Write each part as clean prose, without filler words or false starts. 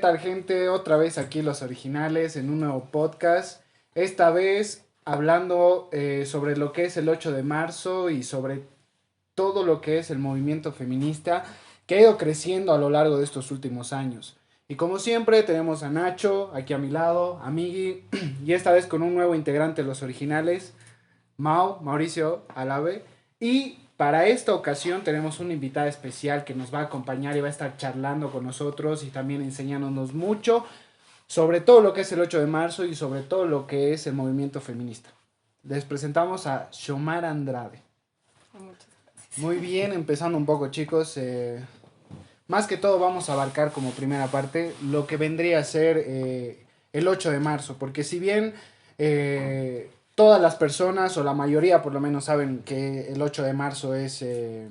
tal, gente? Otra vez aquí los originales en un nuevo podcast. Esta vez hablando sobre lo que es el 8 de marzo y sobre todo lo que es el movimiento feminista que ha ido creciendo a lo largo de estos últimos años. Y como siempre tenemos a Nacho aquí a mi lado, a Migui, y esta vez con un nuevo integrante de los originales, Mauricio Alave. Y para esta ocasión tenemos una invitada especial que nos va a acompañar y va a estar charlando con nosotros y también enseñándonos mucho sobre todo lo que es el 8 de marzo y sobre todo lo que es el movimiento feminista. Les presentamos a Xiomara Andrade. Muchas gracias. Muy bien, empezando un poco, chicos. Más que todo vamos a abarcar como primera parte lo que vendría a ser el 8 de marzo, porque si bien todas las personas, o la mayoría por lo menos, saben que el 8 de marzo es el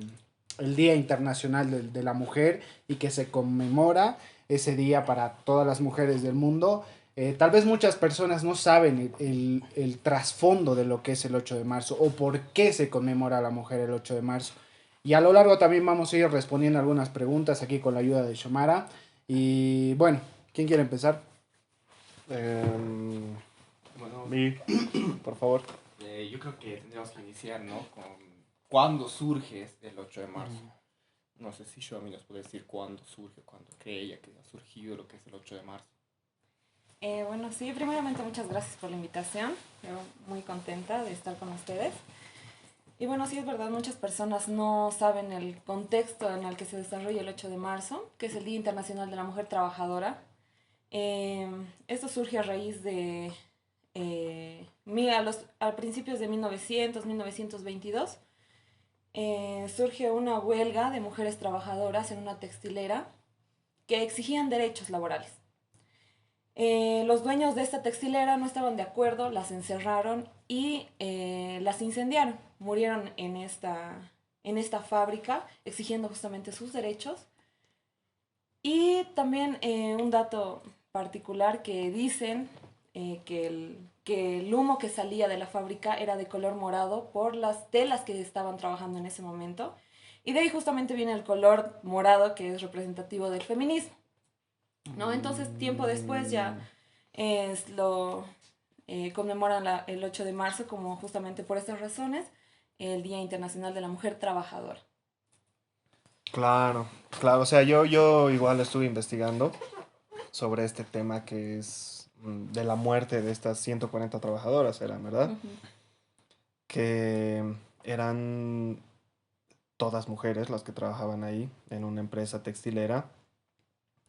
Día Internacional de la Mujer y que se conmemora ese día para todas las mujeres del mundo, tal vez muchas personas no saben el trasfondo de lo que es el 8 de marzo o por qué se conmemora a la mujer el 8 de marzo. Y a lo largo también vamos a ir respondiendo algunas preguntas aquí con la ayuda de Xiomara. Y bueno, ¿quién quiere empezar? Bueno, Mi, por favor. yo creo que tendríamos que iniciar, ¿no? Con cuándo surge el 8 de marzo. No sé si Xiaomi nos puede decir cuándo surge, cuándo cree ella que ha surgido lo que es el 8 de marzo. Bueno, sí, primeramente muchas gracias por la invitación. Yo muy contenta de estar con ustedes. Y bueno, sí es verdad, muchas personas no saben el contexto en el que se desarrolla el 8 de marzo, que es el Día Internacional de la Mujer Trabajadora. Esto surge a raíz de, a principios de 1922, surge una huelga de mujeres trabajadoras en una textilera que exigían derechos laborales. Los dueños de esta textilera no estaban de acuerdo, las encerraron y las incendiaron. Murieron en esta fábrica exigiendo justamente sus derechos. Y también un dato particular que dicen que el humo que salía de la fábrica era de color morado por las telas que estaban trabajando en ese momento. Y de ahí justamente viene el color morado que es representativo del feminismo, ¿no? Entonces, tiempo después ya lo conmemoran el 8 de marzo como justamente por estas razones, el Día Internacional de la Mujer Trabajadora. Claro, claro, o sea, yo igual estuve investigando sobre este tema que es de la muerte de estas 140 trabajadoras, eran, ¿verdad? Ujú. Que eran todas mujeres las que trabajaban ahí en una empresa textilera,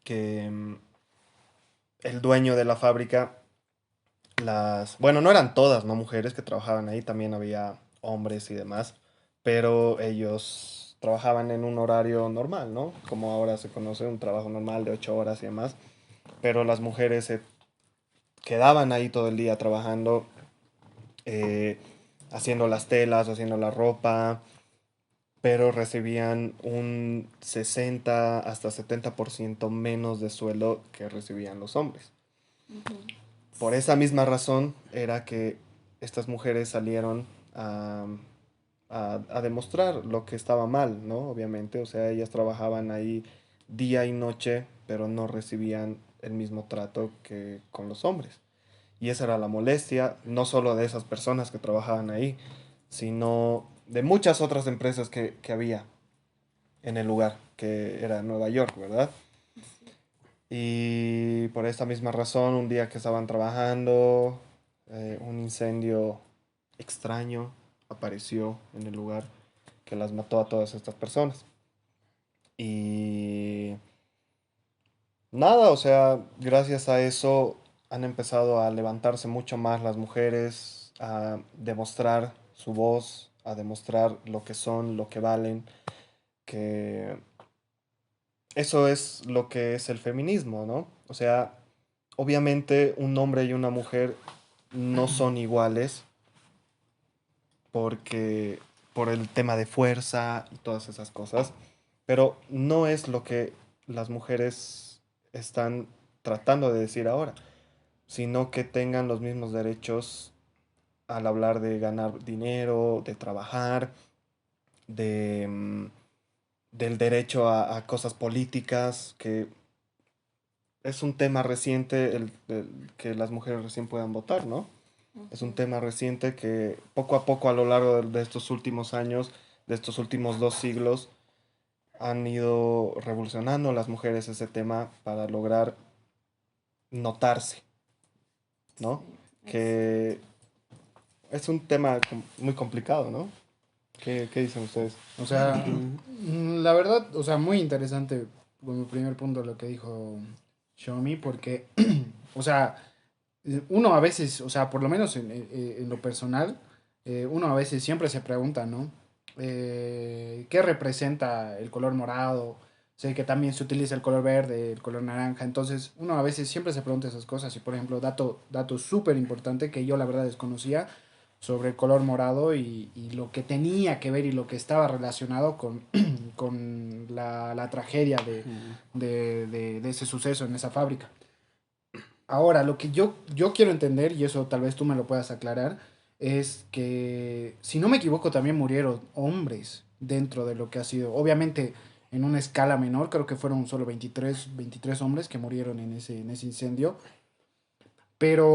que el dueño de la fábrica, bueno, no eran todas, ¿no? Mujeres que trabajaban ahí, también había hombres y demás, pero ellos trabajaban en un horario normal, ¿no? Como ahora se conoce, un trabajo normal de 8 horas y demás, pero las mujeres se quedaban ahí todo el día trabajando, eh, haciendo las telas, haciendo la ropa, pero recibían un 60 hasta 70% menos de sueldo que recibían los hombres. Ujú. Por esa misma razón era que estas mujeres salieron a demostrar lo que estaba mal, ¿no? Obviamente, o sea, ellas trabajaban ahí día y noche, pero no recibían el mismo trato que con los hombres. Y esa era la molestia, no solo de esas personas que trabajaban ahí, sino de muchas otras empresas que había en el lugar, que era Nueva York, ¿verdad? Y por esta misma razón, un día que estaban trabajando, un incendio extraño apareció en el lugar que las mató a todas estas personas. Y nada, o sea, gracias a eso han empezado a levantarse mucho más las mujeres, a demostrar su voz, a demostrar lo que son, lo que valen, que eso es lo que es el feminismo, ¿no? O sea, obviamente un hombre y una mujer no son iguales porque por el tema de fuerza y todas esas cosas, pero no es lo que las mujeres están tratando de decir ahora, sino que tengan los mismos derechos al hablar de ganar dinero, de trabajar, de, del derecho a cosas políticas, que es un tema reciente el que las mujeres recién puedan votar, ¿no? Es un tema reciente que poco a poco a lo largo de estos últimos años, de estos últimos 2 siglos, han ido revolucionando las mujeres ese tema para lograr notarse, ¿no? Sí, Que es un tema muy complicado, ¿no? ¿Qué dicen ustedes? O sea, la verdad, o sea, muy interesante como primer punto lo que dijo Xiaomi, porque, o sea, uno a veces, o sea, por lo menos en lo personal, uno a veces siempre se pregunta, ¿no? ¿Qué representa el color morado? Sé que también se utiliza el color verde, el color naranja, entonces uno a veces siempre se pregunta esas cosas y por ejemplo, dato súper importante que yo la verdad desconocía sobre el color morado y lo que tenía que ver y lo que estaba relacionado con la tragedia de ese suceso en esa fábrica. Ahora, lo que yo quiero entender, y eso tal vez tú me lo puedas aclarar, es que, si no me equivoco, también murieron hombres dentro de lo que ha sido, obviamente en una escala menor, creo que fueron solo 23 hombres que murieron en ese incendio, pero,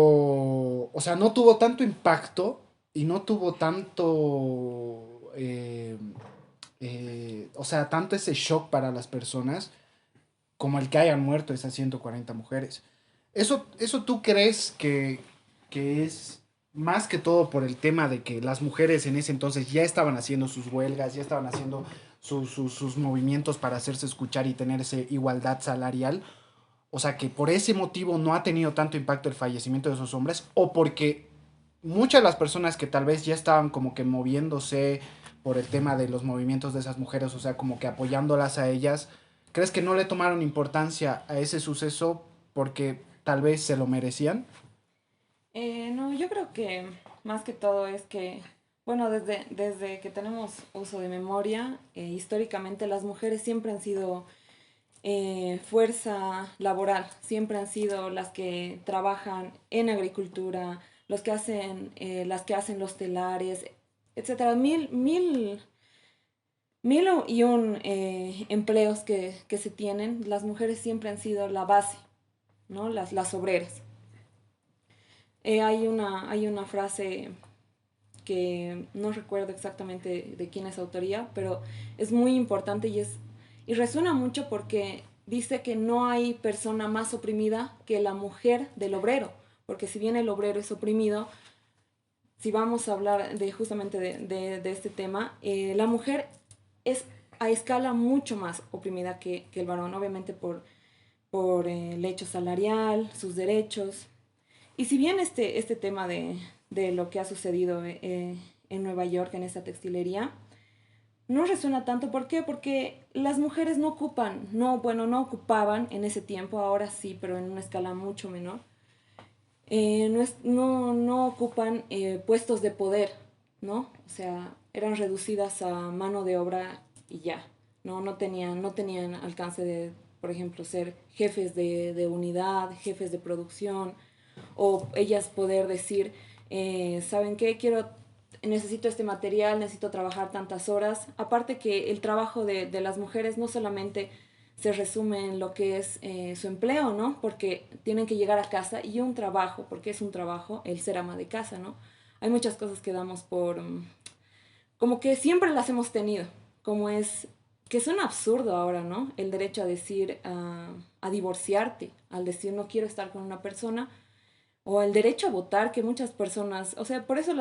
o sea, no tuvo tanto impacto y no tuvo tanto, o sea, tanto ese shock para las personas como el que hayan muerto esas 140 mujeres. ¿Eso tú crees que es más que todo por el tema de que las mujeres en ese entonces ya estaban haciendo sus huelgas, ya estaban haciendo sus movimientos para hacerse escuchar y tener esa igualdad salarial? O sea, que por ese motivo no ha tenido tanto impacto el fallecimiento de esos hombres, o porque muchas de las personas que tal vez ya estaban como que moviéndose por el tema de los movimientos de esas mujeres, o sea, como que apoyándolas a ellas, ¿crees que no le tomaron importancia a ese suceso porque tal vez se lo merecían? No, yo creo que más que todo es que, bueno, desde que tenemos uso de memoria, históricamente las mujeres siempre han sido fuerza laboral, siempre han sido las que trabajan en agricultura, los que hacen, las que hacen los telares, etcétera. Mil y un empleos que se tienen, las mujeres siempre han sido la base, ¿no? Las obreras. Hay una frase que no recuerdo exactamente de quién es autoría, pero es muy importante y resuena mucho porque dice que no hay persona más oprimida que la mujer del obrero, porque si bien el obrero es oprimido, si vamos a hablar justamente de este tema, la mujer es a escala mucho más oprimida que el varón, obviamente por el hecho salarial, sus derechos. Y si bien este tema de lo que ha sucedido en Nueva York, en esta textilería, no resuena tanto. ¿Por qué? Porque las mujeres no ocupan, no, bueno, no ocupaban en ese tiempo, ahora sí, pero en una escala mucho menor, no ocupan puestos de poder, ¿no? O sea, eran reducidas a mano de obra y ya, no tenían alcance de, por ejemplo, ser jefes de unidad, jefes de producción, o ellas poder decir, ¿saben qué? Necesito este material, necesito trabajar tantas horas. Aparte que el trabajo de las mujeres no solamente se resume en lo que es su empleo, ¿no? Porque tienen que llegar a casa y un trabajo, porque es un trabajo, el ser ama de casa, ¿no? Hay muchas cosas que damos por, como que siempre las hemos tenido, como es, que es un absurdo ahora, ¿no? El derecho a decir, a divorciarte, al decir no quiero estar con una persona, o el derecho a votar, que muchas personas, o sea, por eso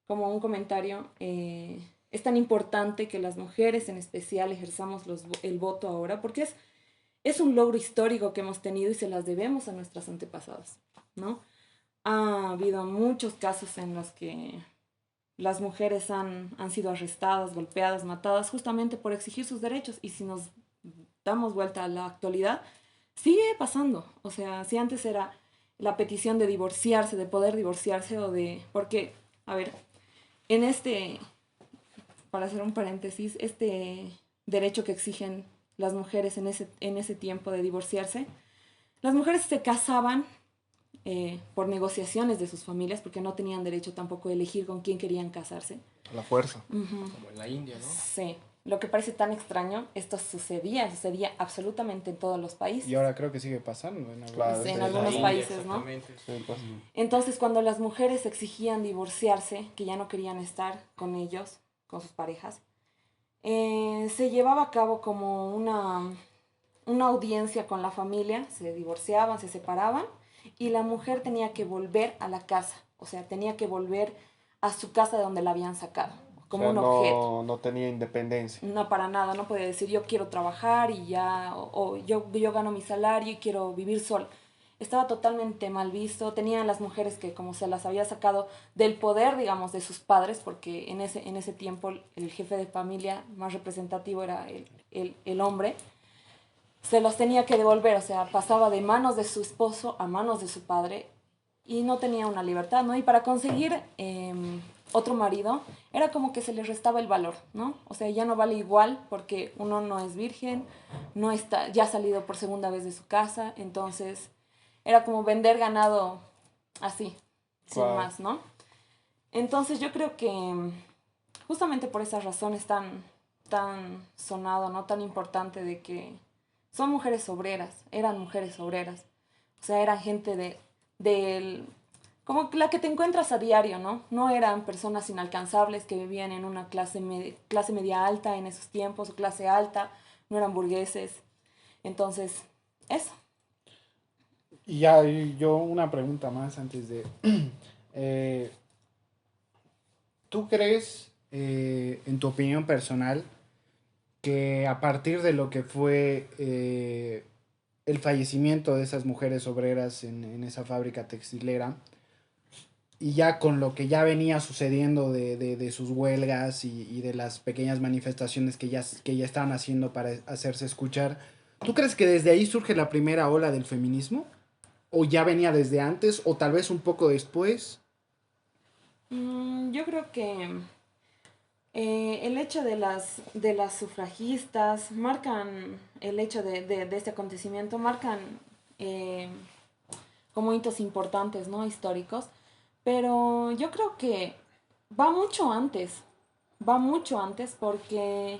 como un comentario, es tan importante que las mujeres en especial ejerzamos el voto ahora, porque es un logro histórico que hemos tenido y se las debemos a nuestras antepasadas, ¿no? Ha habido muchos casos en los que las mujeres han sido arrestadas, golpeadas, matadas, justamente por exigir sus derechos. Y si nos damos vuelta a la actualidad, sigue pasando. O sea, si antes era la petición de divorciarse, de poder divorciarse o de... Porque, a ver, en para hacer un paréntesis, este derecho que exigen las mujeres en ese tiempo de divorciarse, las mujeres se casaban por negociaciones de sus familias, porque no tenían derecho tampoco a elegir con quién querían casarse. A la fuerza. Ujú. Como en la India, ¿no? Sí. lo que parece tan extraño, esto sucedía absolutamente en todos los países. Y ahora creo que sigue pasando en Claro, en sí, algunos sí. países, ¿no? Exactamente. Sí, pues. Entonces, cuando las mujeres exigían divorciarse, que ya no querían estar con ellos, con sus parejas, se llevaba a cabo como una audiencia con la familia, se divorciaban, se separaban, y la mujer tenía que volver a la casa, o sea, tenía que volver a su casa de donde la habían sacado, O como sea, un objeto. no tenía independencia. No, para nada, no podía decir yo quiero trabajar y ya, o yo gano mi salario y quiero vivir sola. Estaba totalmente mal visto. Tenían las mujeres que como se las había sacado del poder, digamos, de sus padres, porque en ese tiempo el jefe de familia más representativo era el hombre, se los tenía que devolver, o sea, pasaba de manos de su esposo a manos de su padre y no tenía una libertad, ¿no? Y para conseguir otro marido era como que se le restaba el valor, ¿no? O sea, ya no vale igual porque uno no es virgen, no está, ya ha salido por segunda vez de su casa, entonces era como vender ganado así, sin Claro. más, ¿no? Entonces yo creo que justamente por esas razones tan sonado, ¿no? Tan importante de que son mujeres obreras, eran mujeres obreras. O sea, eran gente del como la que te encuentras a diario, ¿no? No eran personas inalcanzables que vivían en una clase media alta en esos tiempos, o clase alta, no eran burgueses. Entonces, eso. Y ya yo una pregunta más antes de... eh, ¿Tú crees, en tu opinión personal, que a partir de lo que fue el fallecimiento de esas mujeres obreras en esa fábrica textilera, y ya con lo que ya venía sucediendo de sus huelgas y de las pequeñas manifestaciones que ya estaban haciendo para hacerse escuchar, ¿tú crees que desde ahí surge la primera ola del feminismo? ¿O ya venía desde antes? ¿O tal vez un poco después? Yo creo que el hecho de las sufragistas marcan, el hecho de este acontecimiento, marcan eh, como hitos importantes, ¿no? Históricos, pero yo creo que va va mucho antes porque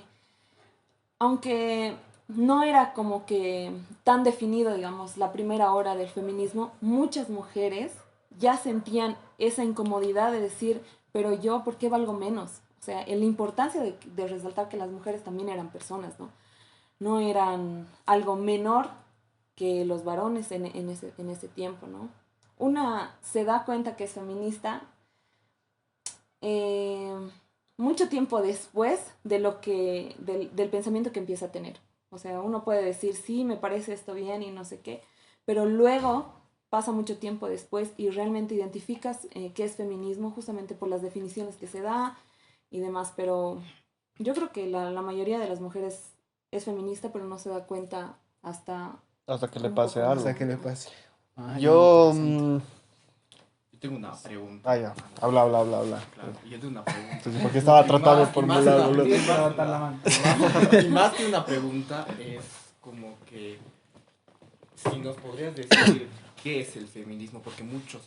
aunque no era como que tan definido, digamos, la primera hora del feminismo, muchas mujeres ya sentían esa incomodidad de decir, pero yo, ¿por qué valgo menos? O sea, la importancia de resaltar que las mujeres también eran personas, ¿no? No eran algo menor que los varones en ese tiempo, ¿no? Una se da cuenta que es feminista eh, mucho tiempo después de del pensamiento que empieza a tener. O sea, uno puede decir, sí, me parece esto bien y no sé qué, pero luego pasa mucho tiempo después y realmente identificas qué es feminismo justamente por las definiciones que se da y demás, pero yo creo que la mayoría de las mujeres es feminista, pero no se da cuenta hasta Hasta que le un pase poco algo. más. Hasta que le pase. Ay, Yo... interesante. Yo tengo una pregunta. Ah, ya. Habla. Claro, yo tengo una pregunta. Entonces, porque estaba tratando de Y más formular, una- boludo. y más Levantar la una- mano. y más que una pregunta, es como que si nos podrías decir qué es el feminismo, porque muchos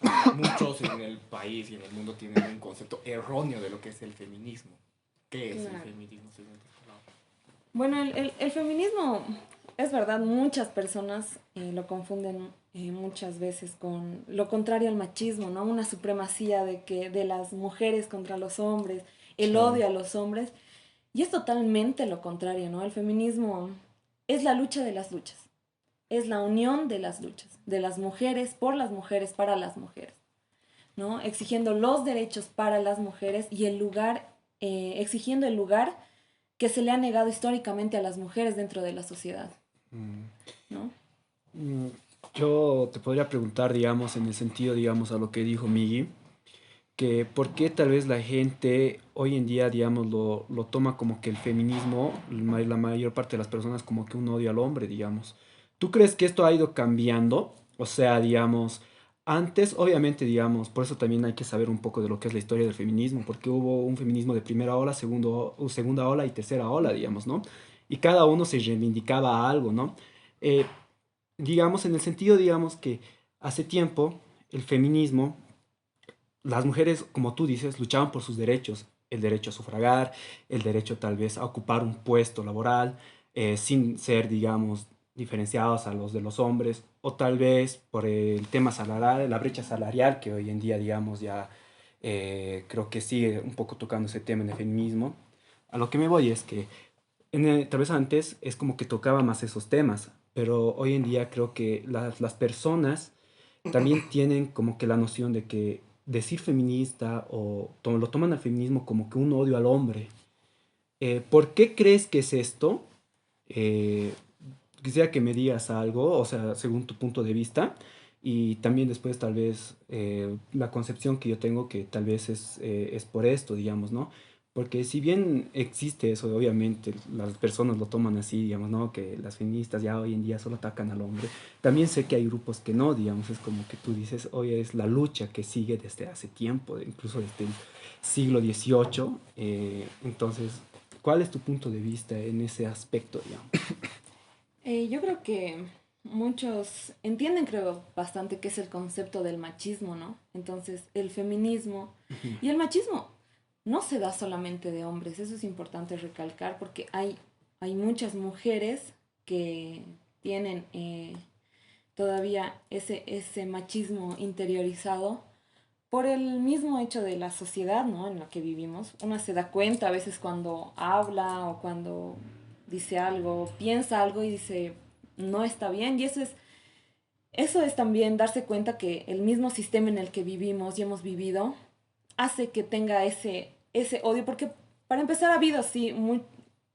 en el país y en el mundo tienen un concepto erróneo de lo que es el feminismo. ¿Qué es el Claro. feminismo según tus palabras? Bueno, el feminismo, es verdad, muchas personas lo confunden muchas veces con lo contrario al machismo, ¿no? Una supremacía de las mujeres contra los hombres, el Sí. odio a los hombres. Y es totalmente lo contrario, ¿no? El feminismo es la lucha de las luchas, es la unión de las luchas, de las mujeres, por las mujeres, para las mujeres, ¿no? Exigiendo los derechos para las mujeres y el lugar, exigiendo el lugar que se le ha negado históricamente a las mujeres dentro de la sociedad, ¿no? Mm, Yo te podría preguntar, digamos, en el sentido, digamos, a lo que dijo Migui, que por qué tal vez la gente hoy en día, digamos, lo toma como que el feminismo, la mayor parte de las personas como que un odio al hombre, digamos. ¿Tú crees que esto ha ido cambiando? O sea, digamos, antes, obviamente, digamos, por eso también hay que saber un poco de lo que es la historia del feminismo, porque hubo un feminismo de primera ola, segunda ola y tercera ola, digamos, ¿no? Y cada uno se reivindicaba a algo, ¿no? Eh, digamos, en el sentido, digamos, que hace tiempo el feminismo, las mujeres, como tú dices, luchaban por sus derechos, el derecho a sufragar, el derecho tal vez a ocupar un puesto laboral, sin ser, digamos, diferenciados a los de los hombres, o tal vez por el tema salarial, la brecha salarial, que hoy en día, digamos, ya creo que sigue un poco tocando ese tema en el feminismo. A lo que me voy es que tal vez antes es como que tocaba más esos temas, pero hoy en día creo que las personas también tienen como que la noción de que decir feminista o lo toman al feminismo como que un odio al hombre. ¿Por qué crees que es esto? Eh, Quisiera que me digas algo, o sea, según tu punto de vista, y también después tal vez la concepción que yo tengo que tal vez es por esto, digamos, ¿no? Porque si bien existe eso, obviamente las personas lo toman así, digamos, ¿no? Que las feministas ya hoy en día solo atacan al hombre. También sé que hay grupos que no, digamos, es como que tú dices, hoy es la lucha que sigue desde hace tiempo, incluso desde el siglo XVIII. Entonces, ¿cuál es tu punto de vista en ese aspecto, digamos? Yo creo que muchos entienden, creo, bastante qué es el concepto del machismo, ¿no? Entonces, el feminismo y el machismo no se da solamente de hombres, eso es importante recalcar porque hay muchas mujeres que tienen todavía ese machismo interiorizado por el mismo hecho de la sociedad, ¿no? En la que vivimos. Una se da cuenta a veces cuando habla o cuando dice algo, piensa algo y dice, no está bien. Y eso es también darse cuenta que el mismo sistema en el que vivimos y hemos vivido hace que tenga ese odio, porque para empezar ha habido, sí,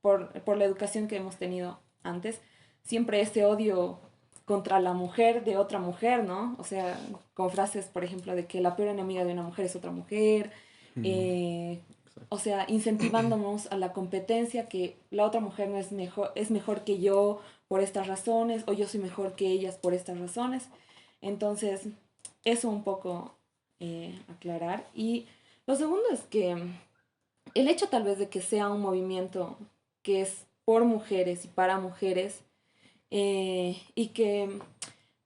por la educación que hemos tenido antes, siempre ese odio contra la mujer de otra mujer, ¿no? O sea, con frases, por ejemplo, de que la peor enemiga de una mujer es otra mujer, Mm, eh, o exacto. sea, incentivándonos a la competencia, que la otra mujer no es mejor que yo por estas razones, o yo soy mejor que ellas por estas razones. Entonces, eso un poco aclarar. Y lo segundo es que el hecho tal vez de que sea un movimiento que es por mujeres y para mujeres, y que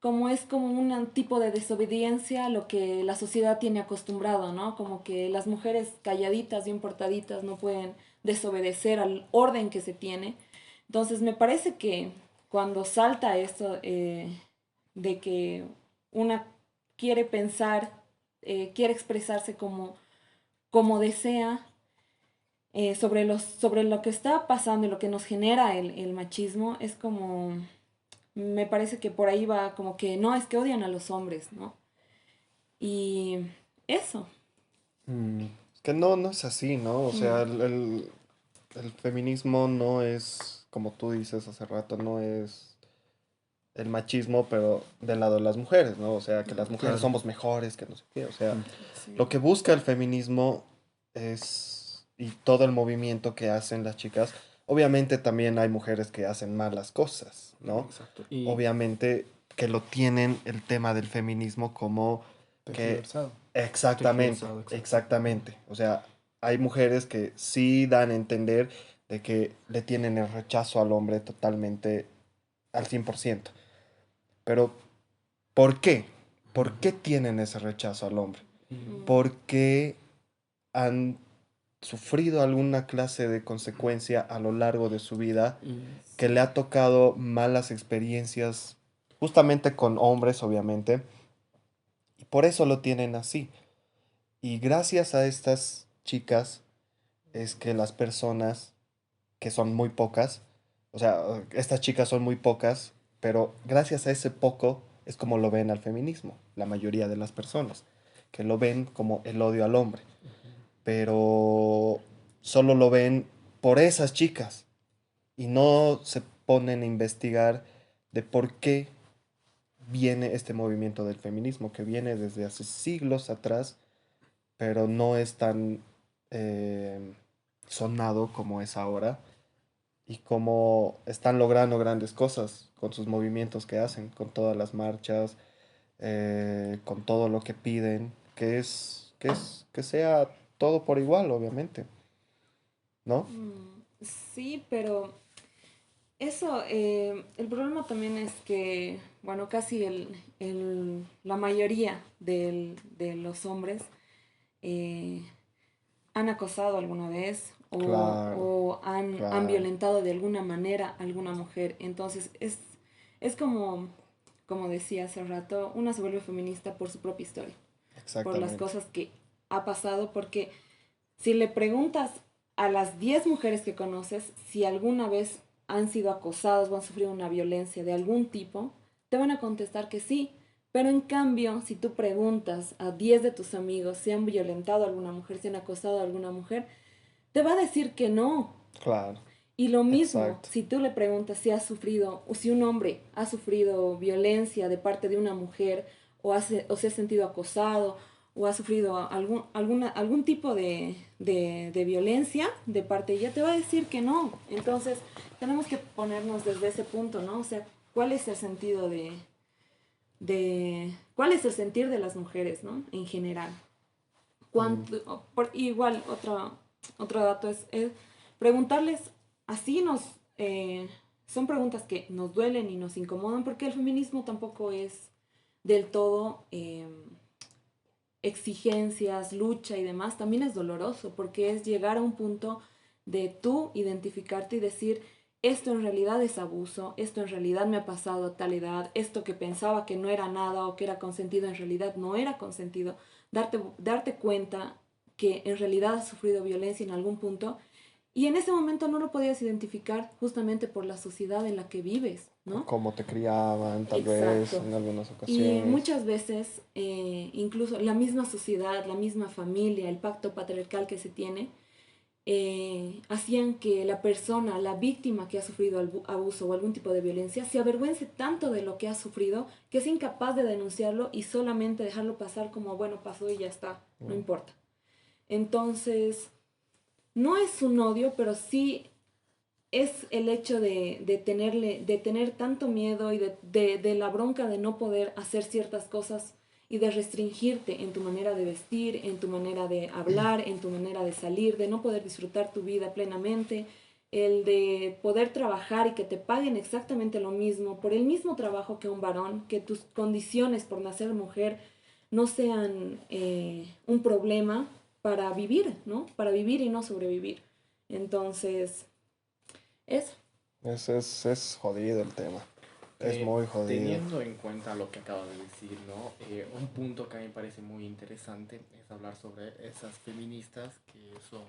como es como un tipo de desobediencia a lo que la sociedad tiene acostumbrado, ¿no? Como que las mujeres calladitas, bien portaditas, no pueden desobedecer al orden que se tiene. Entonces me parece que cuando salta esto de que una quiere pensar, quiere expresarse como desea, sobre lo que está pasando y lo que nos genera el machismo, es como, me parece que por ahí va como que no, es que odian a los hombres, ¿no? Y eso. Es que no, no es así, ¿no? O sea, Mm, el feminismo no es, como tú dices hace rato, no es el machismo, pero del lado de las mujeres, ¿no? O sea, que las mujeres Claro. somos mejores, que no sé qué. O sea, Mm, lo sí. que busca el feminismo es, y todo el movimiento que hacen las chicas, obviamente también hay mujeres que hacen malas cosas, ¿no? exacto. Y Obviamente que lo tienen el tema del feminismo como que Tergiversado. exactamente, tergiversado, exacto. exactamente. O sea, hay mujeres que sí dan a entender de que le tienen el rechazo al hombre totalmente al 100%. Pero, ¿por qué? ¿Por Ujú. qué tienen ese rechazo al hombre? Mm, Mm, Porque han sufrido alguna clase de consecuencia a lo largo de su vida y que le sí. ha tocado malas experiencias, justamente con hombres, obviamente, y por eso lo tienen así. Y gracias a estas chicas es que las personas, que son muy pocas, o sea, estas chicas son muy pocas, pero gracias a ese poco es como lo ven al feminismo, la mayoría de las personas, que lo ven como el odio al hombre, pero solo lo ven por esas chicas y no se ponen a investigar de por qué viene este movimiento del feminismo, que viene desde hace siglos atrás, pero no es tan eh, sonado como es ahora y cómo están logrando grandes cosas con sus movimientos que hacen, con todas las marchas, con todo lo que piden, que sea todo por igual, obviamente, ¿no? Sí, pero eso, el problema también es que, bueno, casi la mayoría de los hombres eh, han acosado alguna vez Claro, o han claro. violentado de alguna manera a alguna mujer. Entonces es como decía hace rato, una se vuelve feminista por su propia historia, por las Exactamente. cosas que ha pasado, porque si le preguntas a las 10 mujeres que conoces si alguna vez han sido acosadas o han sufrido una violencia de algún tipo, te van a contestar que sí. Pero en cambio, si tú preguntas a 10 de tus amigos si han violentado a alguna mujer, si han acosado a alguna mujer, te va a decir que no. Claro, Y lo mismo, exacto. si tú le preguntas si ha sufrido, o si un hombre ha sufrido violencia de parte de una mujer, o se ha sentido acosado, o ha sufrido algún tipo de violencia de parte de ella, te va a decir que no. Entonces, tenemos que ponernos desde ese punto, ¿no? O sea, ¿cuál es el sentido cuál es el sentir de las mujeres, ¿no? En general. Mm, Igual, otro dato es preguntarles, así son preguntas que nos duelen y nos incomodan, porque el feminismo tampoco es del todo exigencias, lucha y demás, también es doloroso, porque es llegar a un punto de tú identificarte y decir, esto en realidad es abuso, esto en realidad me ha pasado a tal edad, esto que pensaba que no era nada o que era consentido en realidad no era consentido, darte cuenta que en realidad has sufrido violencia en algún punto y en ese momento no lo podías identificar justamente por la sociedad en la que vives, por ¿no? cómo te criaban, tal vez, Exacto. en algunas Y ocasiones. muchas veces, incluso la misma sociedad, la misma familia, el pacto patriarcal que se tiene, hacían que la persona, la víctima que ha sufrido abuso o algún tipo de violencia, se avergüence tanto de lo que ha sufrido que es incapaz de denunciarlo y solamente dejarlo pasar como, bueno, pasó y ya está, no Mm, importa. Entonces, no es un odio, pero sí es el hecho de tener tanto miedo y de la bronca de no poder hacer ciertas cosas y de restringirte en tu manera de vestir, en tu manera de hablar, en tu manera de salir, de no poder disfrutar tu vida plenamente, el de poder trabajar y que te paguen exactamente lo mismo por el mismo trabajo que un varón, que tus condiciones por nacer mujer no sean un problema para vivir, ¿no? Para vivir y no sobrevivir. Entonces, eso. es jodido el tema. Es muy jodido. Teniendo en cuenta lo que acabas de decir, ¿no? Un punto que a mí me parece muy interesante es hablar sobre esas feministas que son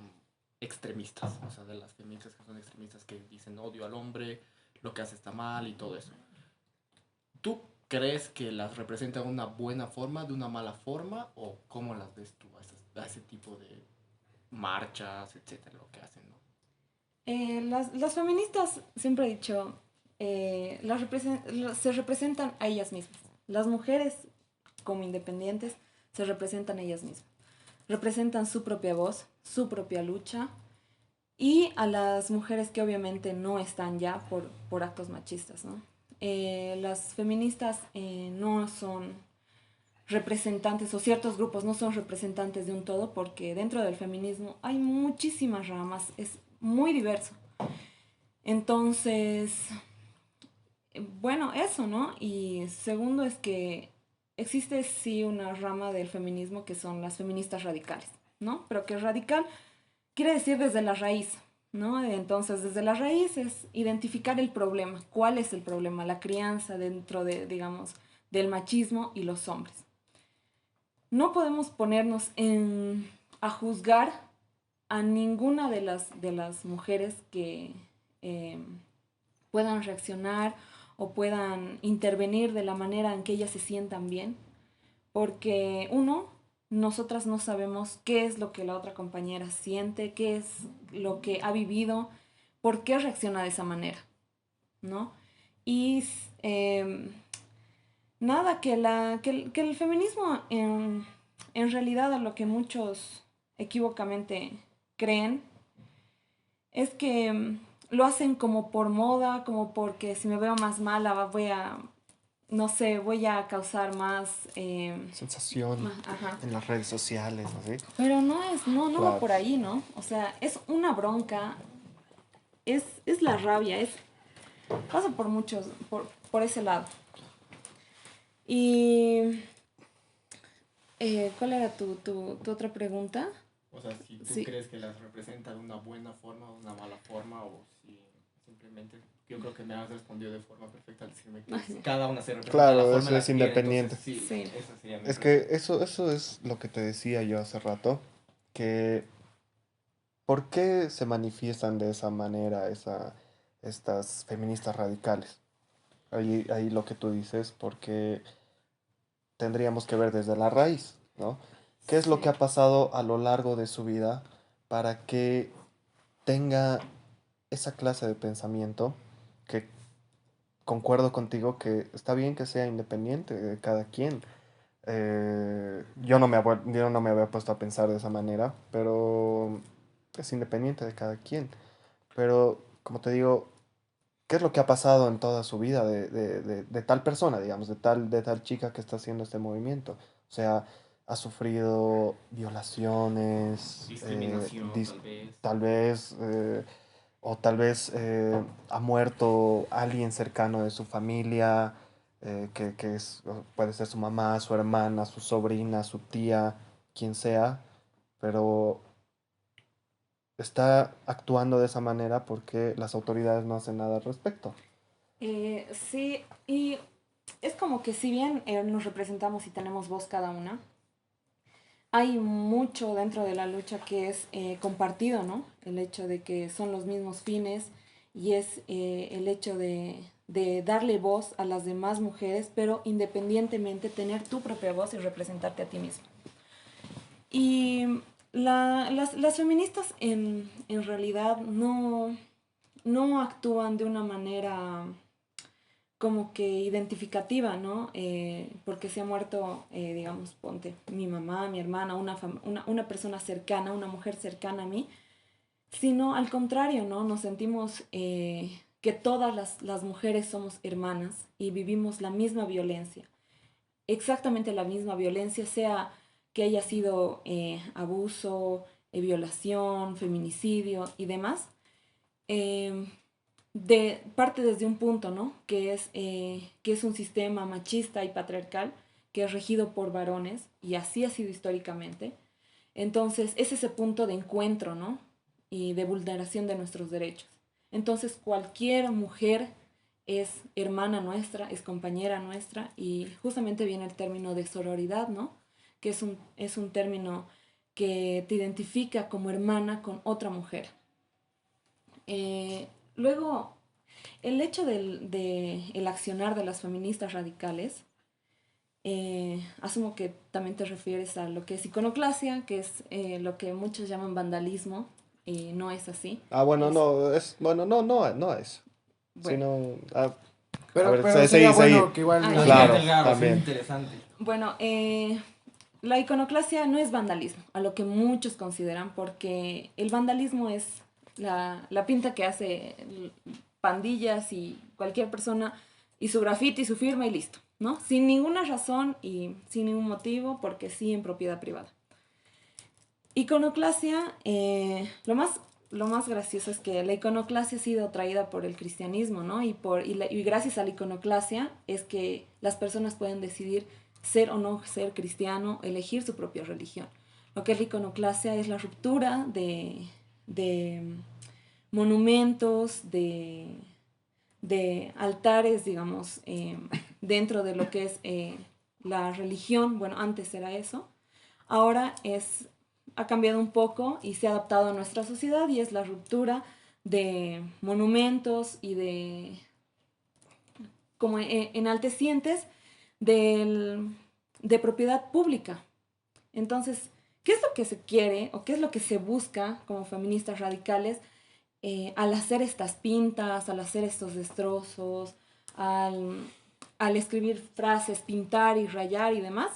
extremistas, o sea, de las feministas que son extremistas que dicen odio al hombre, lo que hace está mal y todo eso. ¿Tú crees que las representan de una buena forma, de una mala forma, o cómo las ves tú a ese tipo de marchas, etcétera, lo que hacen, ¿no? Las feministas, siempre he dicho, se representan a ellas mismas. Las mujeres, como independientes, se representan a ellas mismas. Representan su propia voz, su propia lucha, y a las mujeres que obviamente no están ya por actos machistas, ¿no? Las feministas no son representantes, o ciertos grupos no son representantes de un todo, porque dentro del feminismo hay muchísimas ramas, es muy diverso. Entonces, bueno, eso, ¿no? Y segundo es que existe sí una rama del feminismo que son las feministas radicales, ¿no? Pero que radical quiere decir desde la raíz, ¿no? Entonces, desde la raíz es identificar el problema. ¿Cuál es el problema? La crianza dentro de, digamos, del machismo y los hombres. No podemos ponernos a juzgar a ninguna de las mujeres que eh, puedan reaccionar o puedan intervenir de la manera en que ellas se sientan bien, porque uno, nosotras no sabemos qué es lo que la otra compañera siente, qué es lo que ha vivido, por qué reacciona de esa manera, ¿no? Y nada, que el feminismo en realidad a lo que muchos equivocamente creen es que lo hacen como por moda, como porque si me veo más mala voy a, no sé, voy a causar más, Sensación ajá. en las redes sociales, así. Pero no va Claro. por ahí, ¿no? O sea, es una bronca, es la rabia, pasa por muchos, por ese lado. Y, ¿cuál era tu otra pregunta? O sea, si tú Sí. crees que las representa de una buena forma o una mala forma, o si simplemente, yo creo que me has respondido de forma perfecta al decirme que Ay. cada una se representa Claro, de la forma eso en la es que quiere, independiente. entonces sí, Sí. esa sería mi Es respuesta. que eso es lo que te decía yo hace rato, que ¿por qué se manifiestan de esa manera estas feministas radicales? Ahí lo que tú dices, porque tendríamos que ver desde la raíz, ¿no? ¿Qué es lo que Sí. ha pasado a lo largo de su vida para que tenga esa clase de pensamiento que concuerdo contigo que está bien que sea independiente de cada quien? Yo no me había puesto a pensar de esa manera, pero es independiente de cada quien. Pero, como te digo, ¿qué es lo que ha pasado en toda su vida de tal persona, digamos, de tal chica que está haciendo este movimiento? O sea, ha sufrido violaciones, Discriminación, tal vez. tal vez, o tal vez ha muerto alguien cercano de su familia, puede ser su mamá, su hermana, su sobrina, su tía, quien sea, pero está actuando de esa manera porque las autoridades no hacen nada al respecto. Sí, y es como que si bien nos representamos y tenemos voz cada una, hay mucho dentro de la lucha que es compartido, ¿no? El hecho de que son los mismos fines y es el hecho de darle voz a las demás mujeres, pero independientemente tener tu propia voz y representarte a ti mismo. Y las feministas en realidad no actúan de una manera como que identificativa, ¿no? Porque se ha muerto, digamos, ponte, mi mamá, mi hermana, una persona cercana, una mujer cercana a mí, sino al contrario, ¿no? Nos sentimos que todas las mujeres somos hermanas y vivimos la misma violencia, exactamente la misma violencia, sea que haya sido abuso, violación, feminicidio y demás. Eh, parte desde un punto, ¿no? Que es un sistema machista y patriarcal que es regido por varones y así ha sido históricamente. Entonces, es ese punto de encuentro, ¿no? Y de vulneración de nuestros derechos. Entonces, cualquier mujer es hermana nuestra, es compañera nuestra y justamente viene el término de sororidad, ¿no? Que es un término que te identifica como hermana con otra mujer. Luego, el hecho el accionar de las feministas radicales, asumo que también te refieres a lo que es iconoclasia, que es lo que muchos llaman vandalismo, y no es así. Ah, bueno, Es, no es, bueno, sino, a Pero, ver, pero sería seguí, seguí. bueno que igual Ah, nos ya. Claro, Bastante raro, sí, también. interesante. bueno, la iconoclasia no es vandalismo, a lo que muchos consideran, porque el vandalismo es la pinta que hace pandillas y cualquier persona y su grafiti, su firma y listo, ¿no? Sin ninguna razón y sin ningún motivo, porque sí en propiedad privada. Iconoclasia, lo más gracioso es que la iconoclasia ha sido traída por el cristianismo, ¿no? Y gracias a la iconoclasia es que las personas pueden decidir ser o no ser cristiano, elegir su propia religión. Lo que es la iconoclasia es la ruptura de monumentos, de altares, digamos, dentro de lo que es la religión. Bueno, antes era eso. Ahora ha cambiado un poco y se ha adaptado a nuestra sociedad y es la ruptura de monumentos y de como enaltecientes de propiedad pública. Entonces, ¿qué es lo que se quiere o qué es lo que se busca como feministas radicales al hacer estas pintas, al hacer estos destrozos, al escribir frases, pintar y rayar y demás?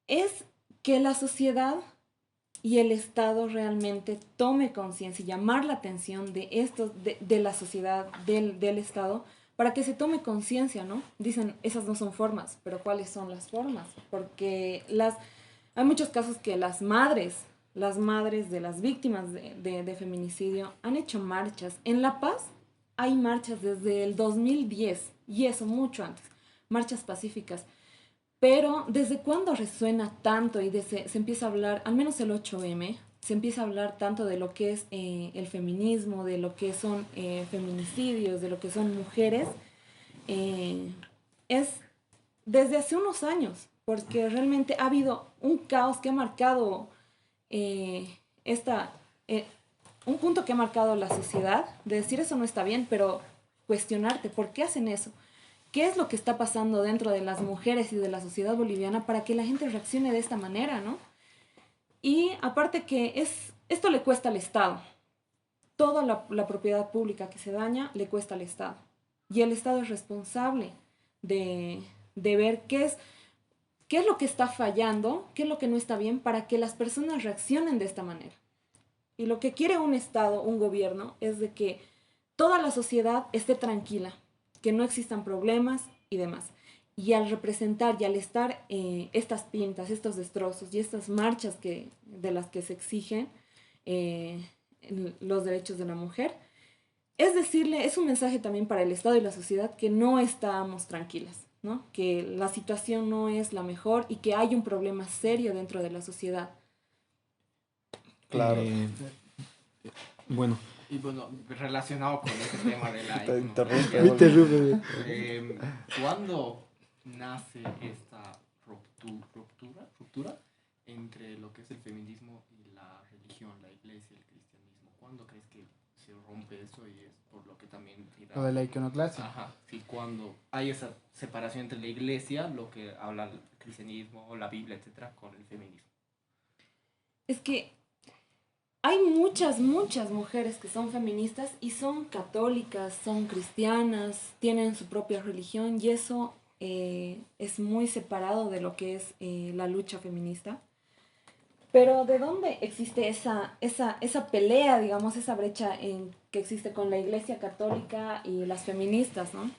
Es que la sociedad y el Estado realmente tome conciencia y llamar la atención de la sociedad, del Estado, para que se tome conciencia, ¿no? Dicen, esas no son formas, pero ¿cuáles son las formas? Porque hay muchos casos que las madres de las víctimas de feminicidio han hecho marchas. En La Paz hay marchas desde el 2010, y eso mucho antes, marchas pacíficas. Pero ¿desde cuándo resuena tanto y se empieza a hablar, al menos el 8M, se empieza a hablar tanto de lo que es el feminismo, de lo que son feminicidios, de lo que son mujeres? Es desde hace unos años, porque realmente ha habido un caos que ha marcado eh, esta, eh, un punto que ha marcado la sociedad, de decir eso no está bien, pero cuestionarte por qué hacen eso. ¿Qué es lo que está pasando dentro de las mujeres y de la sociedad boliviana para que la gente reaccione de esta manera, ¿no? Y aparte que esto le cuesta al Estado. Toda la propiedad pública que se daña le cuesta al Estado. Y el Estado es responsable de ver qué es lo que está fallando, qué es lo que no está bien para que las personas reaccionen de esta manera. Y lo que quiere un Estado, un gobierno, es de que toda la sociedad esté tranquila, que no existan problemas y demás. Y al representar y al estar estas pintas, estos destrozos y estas marchas de las que se exigen los derechos de la mujer, es decirle, es un mensaje también para el Estado y la sociedad que no estamos tranquilas, ¿no? Que la situación no es la mejor y que hay un problema serio dentro de la sociedad. Claro. Bueno, Y bueno, relacionado con ese tema de la Te iconoclasia, interrumpe. ¿Cuándo nace esta ruptura entre lo que es el feminismo y la religión, la iglesia, el cristianismo? ¿Cuándo crees que se rompe eso y es por lo que también Lo de la iconoclasia. Ajá, sí, cuando hay esa separación entre la iglesia, lo que habla el cristianismo, la Biblia, etcétera, con el feminismo? Es que hay muchas mujeres que son feministas y son católicas, son cristianas, tienen su propia religión y eso es muy separado de lo que es la lucha feminista. Pero ¿de dónde existe esa pelea, digamos, esa brecha que existe con la Iglesia Católica y las feministas, ¿no?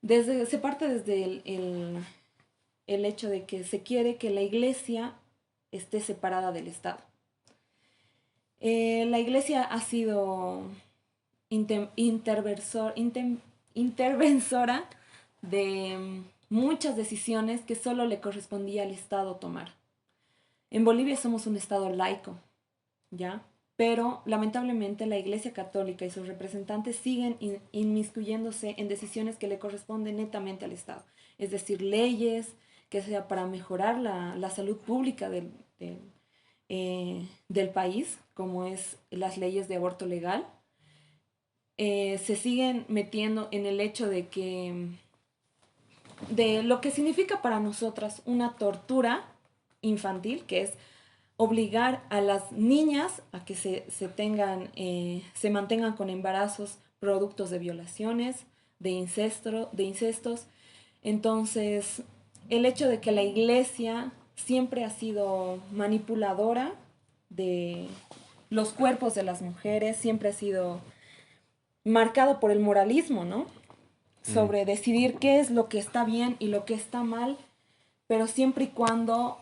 Se parte desde el hecho de que se quiere que la Iglesia esté separada del Estado. La Iglesia ha sido intervensora de muchas decisiones que solo le correspondía al Estado tomar. En Bolivia somos un Estado laico, ¿ya? Pero lamentablemente la Iglesia Católica y sus representantes siguen inmiscuyéndose en decisiones que le corresponden netamente al Estado. Es decir, leyes que sea para mejorar la salud pública del país, como es las leyes de aborto legal, se siguen metiendo en el hecho de lo que significa para nosotras una tortura infantil, que es obligar a las niñas a que se mantengan con embarazos productos de violaciones, de incestos. Entonces, el hecho de que la Iglesia siempre ha sido manipuladora de los cuerpos de las mujeres, siempre ha sido marcado por el moralismo, ¿no? Sobre decidir qué es lo que está bien y lo que está mal, pero siempre y cuando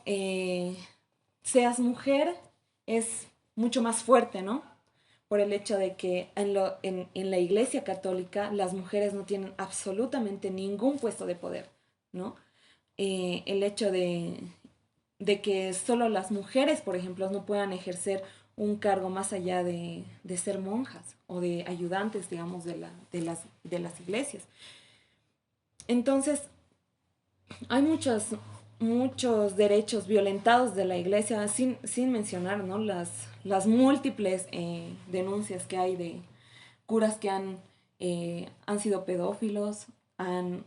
seas mujer es mucho más fuerte, ¿no? Por el hecho de que en la Iglesia Católica las mujeres no tienen absolutamente ningún puesto de poder, ¿no? El hecho de que solo las mujeres, por ejemplo, no puedan ejercer un cargo más allá de ser monjas o de ayudantes, digamos, de las iglesias. Entonces, hay muchos derechos violentados de la iglesia, sin mencionar, ¿no? las múltiples denuncias que hay de curas que han sido pedófilos, han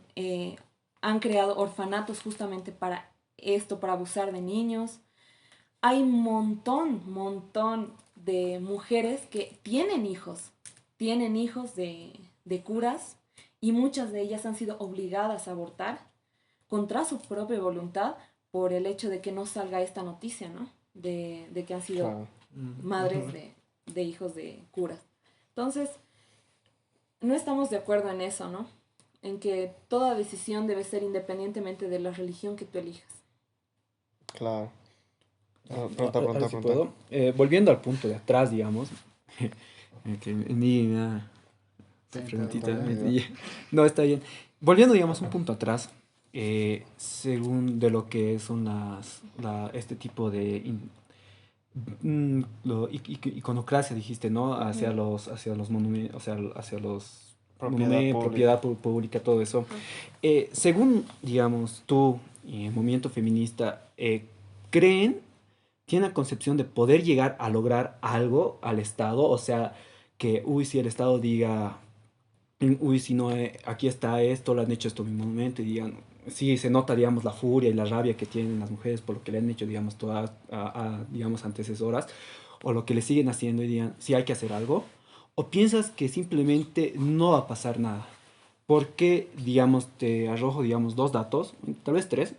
creado orfanatos justamente para esto, para abusar de niños. Hay un montón de mujeres que tienen hijos de curas, y muchas de ellas han sido obligadas a abortar contra su propia voluntad por el hecho de que no salga esta noticia, ¿no? De que han sido madres de hijos de curas. Entonces, no estamos de acuerdo en eso, ¿no? En que toda decisión debe ser independientemente de la religión que tú elijas. Claro. Ahora sí puedo. Volviendo al punto de atrás, digamos, que ni nada. Sí, Preguntita. está bien. No, está bien. Volviendo, digamos, un punto atrás, según de lo que son este tipo de iconoclasia, dijiste, ¿no? Hacia Ujú. los monumentos, o sea, hacia los Propiedad monumentos, pública. propiedad pública, todo eso. Ajá. Según, digamos, tú, movimiento feminista, ¿creen, tienen la concepción de poder llegar a lograr algo al Estado? O sea, que, uy, si el Estado diga, uy, si no, aquí está esto, lo han hecho esto en mi momento, y digan, sí, se nota, digamos, la furia y la rabia que tienen las mujeres por lo que le han hecho, digamos, todas, digamos, antecesoras, o lo que le siguen haciendo y digan, sí, hay que hacer algo, o piensas que simplemente no va a pasar nada. Porque, digamos, te arrojo, digamos, dos datos, tal vez tres.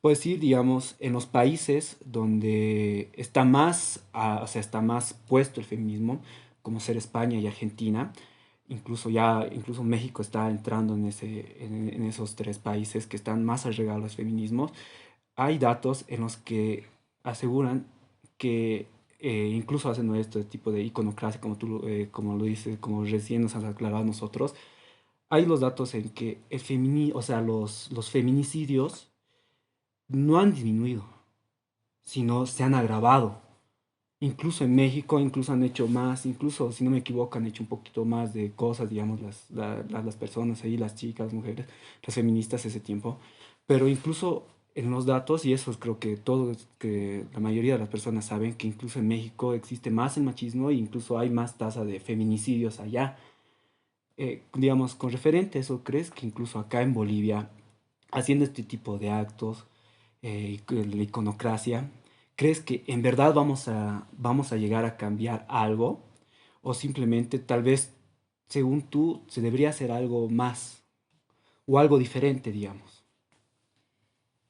Puedes ir, digamos, en los países donde está más, o sea, está más puesto el feminismo, como ser España y Argentina. Incluso México está entrando en esos tres países que están más arraigados a los feminismos. Hay datos en los que aseguran que, incluso haciendo este tipo de iconoclasia, como lo dices, como recién nos has aclarado a nosotros, hay los datos en que o sea, los feminicidios no han disminuido, sino se han agravado. Incluso en México, incluso han hecho más, incluso, si no me equivoco, han hecho un poquito más de cosas, digamos, las personas ahí, las chicas, las mujeres, las feministas ese tiempo. Pero incluso en los datos, y eso creo que que la mayoría de las personas saben, que incluso en México existe más el machismo e incluso hay más tasa de feminicidios allá. Digamos, con referente a eso, ¿crees que incluso acá en Bolivia, haciendo este tipo de actos, la iconoclasia, crees que en verdad vamos a llegar a cambiar algo? ¿O simplemente tal vez, según tú, se debería hacer algo más o algo diferente, digamos?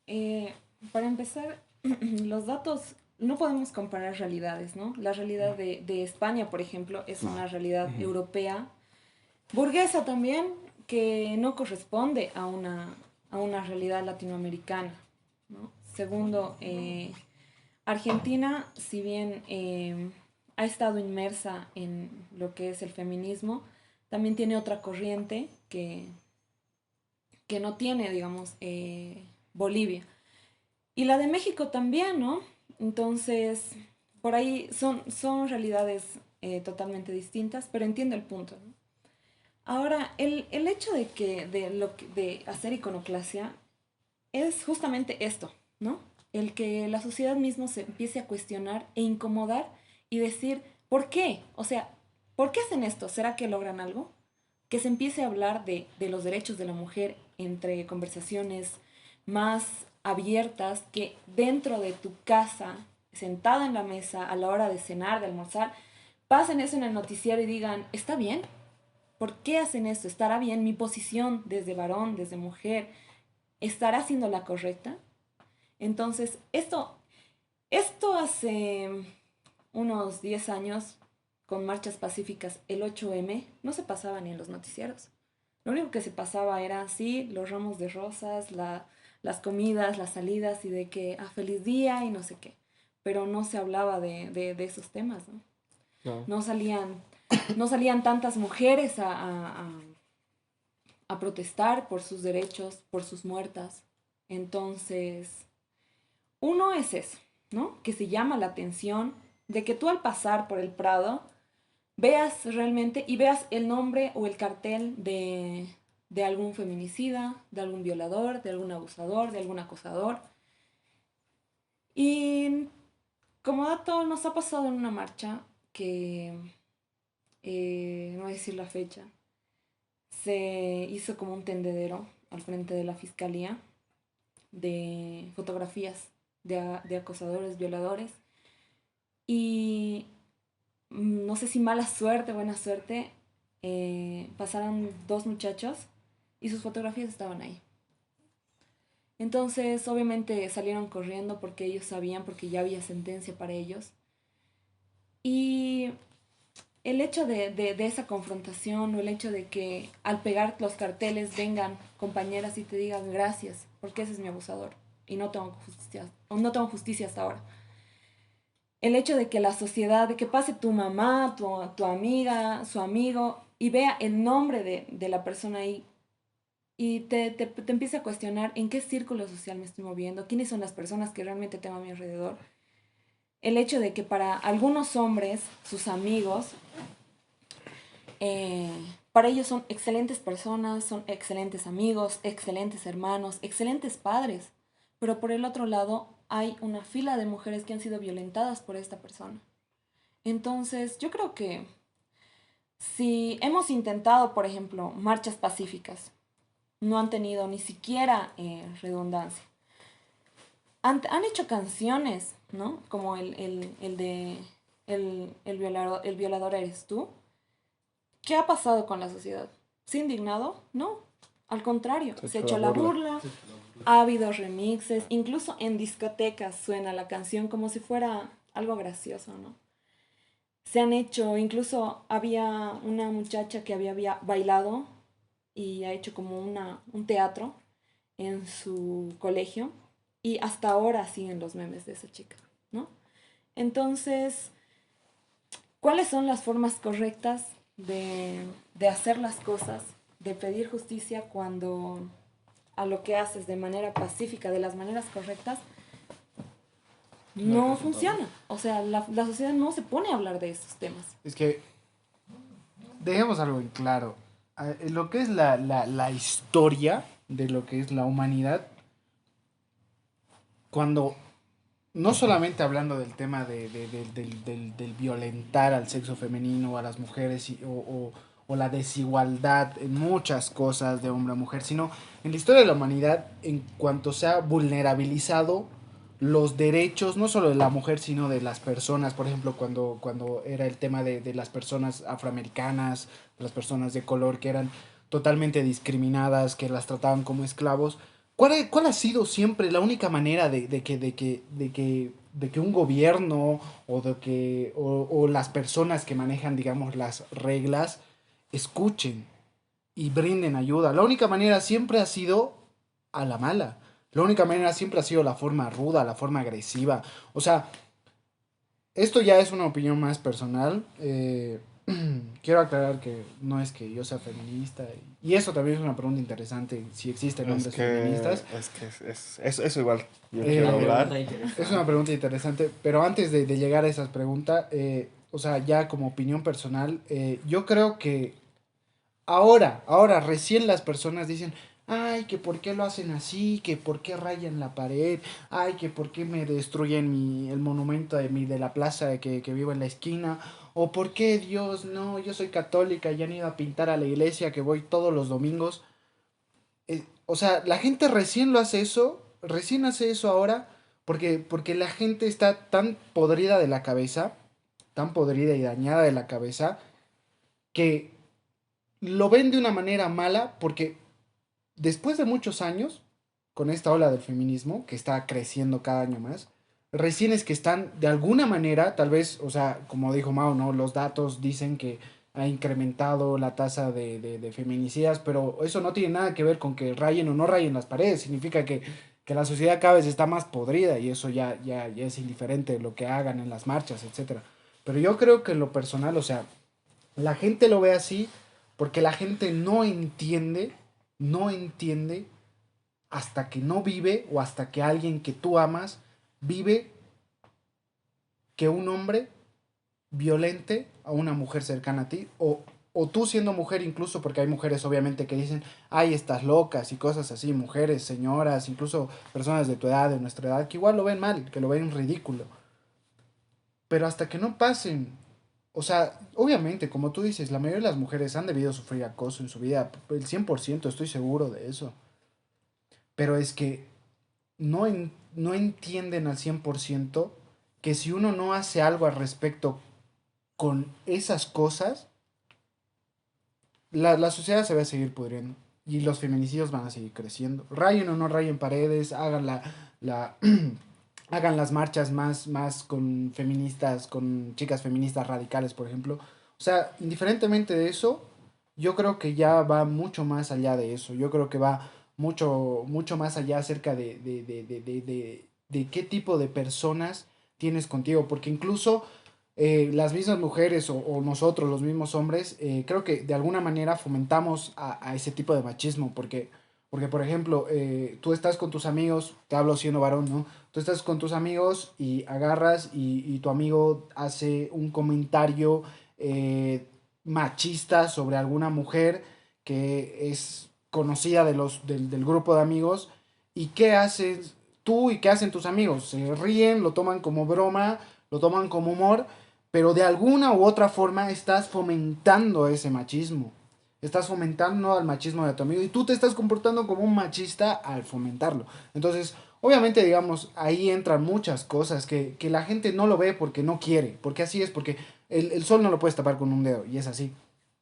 Eh, para empezar, los datos, no podemos comparar realidades, ¿no? La realidad de España, por ejemplo, es una realidad Ujú. europea, burguesa también, que no corresponde a una realidad latinoamericana, ¿no? Segundo, Argentina, si bien ha estado inmersa en lo que es el feminismo, también tiene otra corriente que no tiene, digamos, Bolivia. Y la de México también, ¿no? Entonces, por ahí son realidades totalmente distintas, pero entiendo el punto, ¿no? Ahora, el hecho de hacer iconoclasia es justamente esto, ¿no? El que la sociedad mismo se empiece a cuestionar e incomodar y decir, ¿por qué? O sea, ¿por qué hacen esto? ¿Será que logran algo? Que se empiece a hablar de los derechos de la mujer entre conversaciones más abiertas, que dentro de tu casa, sentada en la mesa, a la hora de cenar, de almorzar, pasen eso en el noticiero y digan, ¿está bien? ¿Por qué hacen esto? ¿Estará bien mi posición desde varón, desde mujer? ¿Estará siendo la correcta? Entonces, esto hace unos 10 años, con marchas pacíficas, el 8M, no se pasaba ni en los noticieros. Lo único que se pasaba era, sí, los ramos de rosas, las comidas, las salidas y de que, feliz día y no sé qué. Pero no se hablaba de esos temas, ¿no? No. No salían, no salían tantas mujeres a protestar por sus derechos, por sus muertas. Entonces, uno es eso, ¿no? Que se llama la atención de que tú al pasar por el Prado veas realmente y veas el nombre o el cartel de algún feminicida, de algún violador, de algún abusador, de algún acosador. Y como dato, nos ha pasado en una marcha que, no voy a decir la fecha, se hizo como un tendedero al frente de la fiscalía de fotografías de acosadores, violadores. Y no sé si mala suerte, buena suerte, pasaron dos muchachos y sus fotografías estaban ahí. Entonces, obviamente salieron corriendo porque ellos sabían, porque ya había sentencia para ellos. Y el hecho de esa confrontación o el hecho de que al pegar los carteles vengan compañeras y te digan gracias, porque ese es mi abusador y no tengo justicia, o no tengo justicia hasta ahora. El hecho de que la sociedad, de que pase tu mamá, tu amiga, su amigo y vea el nombre de la persona ahí y te empieza a cuestionar en qué círculo social me estoy moviendo, quiénes son las personas que realmente tengo a mi alrededor. El hecho de que para algunos hombres, sus amigos, eh, para ellos son excelentes personas, son excelentes amigos, excelentes hermanos, excelentes padres, pero por el otro lado hay una fila de mujeres que han sido violentadas por esta persona. Entonces, yo creo que si hemos intentado, por ejemplo, marchas pacíficas, no han tenido ni siquiera redundancia. Han hecho canciones, ¿no? Como el de el violador eres tú. ¿Qué ha pasado con la sociedad? ¿Se ha indignado? No. Al contrario, se ha hecho la burla. Ha habido remixes, incluso en discotecas suena la canción como si fuera algo gracioso, ¿no? Se han hecho, incluso había una muchacha que había bailado y ha hecho como un teatro en su colegio y hasta ahora siguen los memes de esa chica, ¿no? Entonces, ¿cuáles son las formas correctas de hacer las cosas, de pedir justicia cuando a lo que haces de manera pacífica, de las maneras correctas, no funciona? O sea, la sociedad no se pone a hablar de esos temas. Es que dejemos algo en claro. Lo que es la historia de lo que es la humanidad, cuando no solamente hablando del tema del violentar al sexo femenino o a las mujeres o la desigualdad en muchas cosas de hombre a mujer, sino en la historia de la humanidad en cuanto se ha vulnerabilizado los derechos, no solo de la mujer, sino de las personas, por ejemplo, cuando era el tema de las personas afroamericanas, las personas de color que eran totalmente discriminadas, que las trataban como esclavos. ¿Cuál ha sido siempre la única manera de que un gobierno o las personas que manejan, digamos, las reglas escuchen y brinden ayuda? La única manera siempre ha sido a la mala. La única manera siempre ha sido la forma ruda, la forma agresiva. O sea, esto ya es una opinión más personal. Quiero aclarar que no es que yo sea feminista. Y eso también es una pregunta interesante, si existen hombres feministas. Es eso igual. Yo Eh, quiero hablar. Es una pregunta interesante, pero antes de llegar a esas preguntas, o sea, ya como opinión personal, yo creo que ahora recién las personas dicen, ay, que por qué lo hacen así, que por qué rayan la pared, ay, que por qué me destruyen el monumento de la plaza que vivo en la esquina, o por qué Dios, no, yo soy católica y han ido a pintar a la iglesia que voy todos los domingos. O sea, la gente recién hace eso ahora, porque la gente está tan podrida de la cabeza, tan podrida y dañada de la cabeza, que lo ven de una manera mala, porque después de muchos años, con esta ola del feminismo, que está creciendo cada año más, recién es que están de alguna manera, tal vez, o sea, como dijo Mao, ¿no? Los datos dicen que ha incrementado la tasa de feminicidas, pero eso no tiene nada que ver con que rayen o no rayen las paredes, significa que la sociedad cada vez está más podrida y eso ya es indiferente de lo que hagan en las marchas, etcétera. Pero yo creo que en lo personal, o sea, la gente lo ve así porque la gente no entiende hasta que no vive o hasta que alguien que tú amas vive que un hombre violente a una mujer cercana a ti o tú siendo mujer incluso, porque hay mujeres obviamente que dicen, ay, estás locas y cosas así, mujeres, señoras, incluso personas de tu edad, de nuestra edad, que igual lo ven mal, que lo ven ridículo. Pero hasta que no pasen, o sea, obviamente, como tú dices, la mayoría de las mujeres han debido sufrir acoso en su vida, el 100% estoy seguro de eso. Pero es que no entienden al 100% que si uno no hace algo al respecto con esas cosas, la sociedad se va a seguir pudriendo y los feminicidios van a seguir creciendo. Rayen o no rayen paredes, hagan la hagan las marchas más con feministas, con chicas feministas radicales, por ejemplo. O sea, indiferentemente de eso, yo creo que ya va mucho más allá de eso. Yo creo que va mucho más allá acerca de qué tipo de personas tienes contigo. Porque incluso las mismas mujeres o nosotros, los mismos hombres, creo que de alguna manera fomentamos a ese tipo de machismo. Porque Porque, por ejemplo, tú estás con tus amigos, te hablo siendo varón, ¿no? Tú estás con tus amigos y agarras y tu amigo hace un comentario eh, machista sobre alguna mujer que es conocida del grupo de amigos. ¿Y qué haces tú y qué hacen tus amigos? Se ríen, lo toman como broma, lo toman como humor, pero de alguna u otra forma estás fomentando ese machismo. Estás fomentando al machismo de tu amigo y tú te estás comportando como un machista al fomentarlo. Entonces, obviamente, digamos, ahí entran muchas cosas que la gente no lo ve porque no quiere, porque así es, porque el sol no lo puedes tapar con un dedo y es así.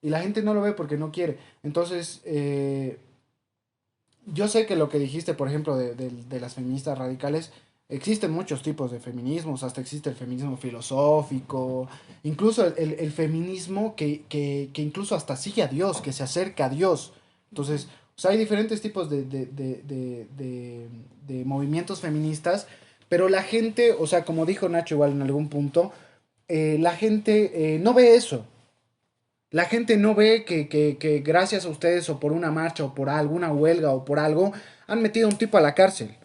Y la gente no lo ve porque no quiere. Entonces, yo sé que lo que dijiste, por ejemplo, de las feministas radicales, existen muchos tipos de feminismos, hasta existe el feminismo filosófico, incluso el feminismo que incluso hasta sigue a Dios, que se acerca a Dios. Entonces, o sea, hay diferentes tipos de movimientos feministas, pero la gente, o sea, como dijo Nacho igual en algún punto, la gente no ve eso. La gente no ve que gracias a ustedes o por una marcha o por alguna huelga o por algo han metido a un tipo a la cárcel.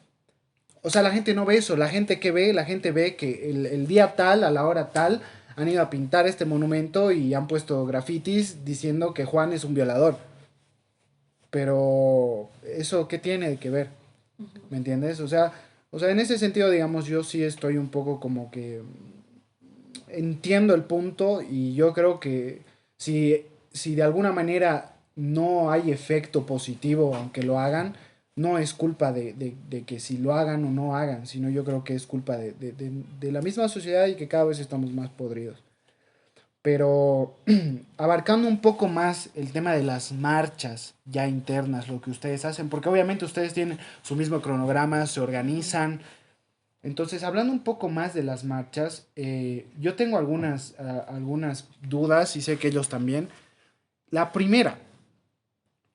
O sea, la gente no ve eso. La gente que ve, la gente ve que el día tal, a la hora tal, han ido a pintar este monumento y han puesto grafitis diciendo que Juan es un violador. Pero eso, ¿qué tiene que ver? ¿Me entiendes? O sea, en ese sentido, digamos, yo sí estoy un poco como que entiendo el punto y yo creo que si de alguna manera no hay efecto positivo aunque lo hagan, no es culpa de que si lo hagan o no hagan, sino yo creo que es culpa de la misma sociedad y que cada vez estamos más podridos. Pero abarcando un poco más el tema de las marchas ya internas, lo que ustedes hacen, porque obviamente ustedes tienen su mismo cronograma, se organizan, entonces, hablando un poco más de las marchas, yo tengo algunas dudas y sé que ellos también. La primera,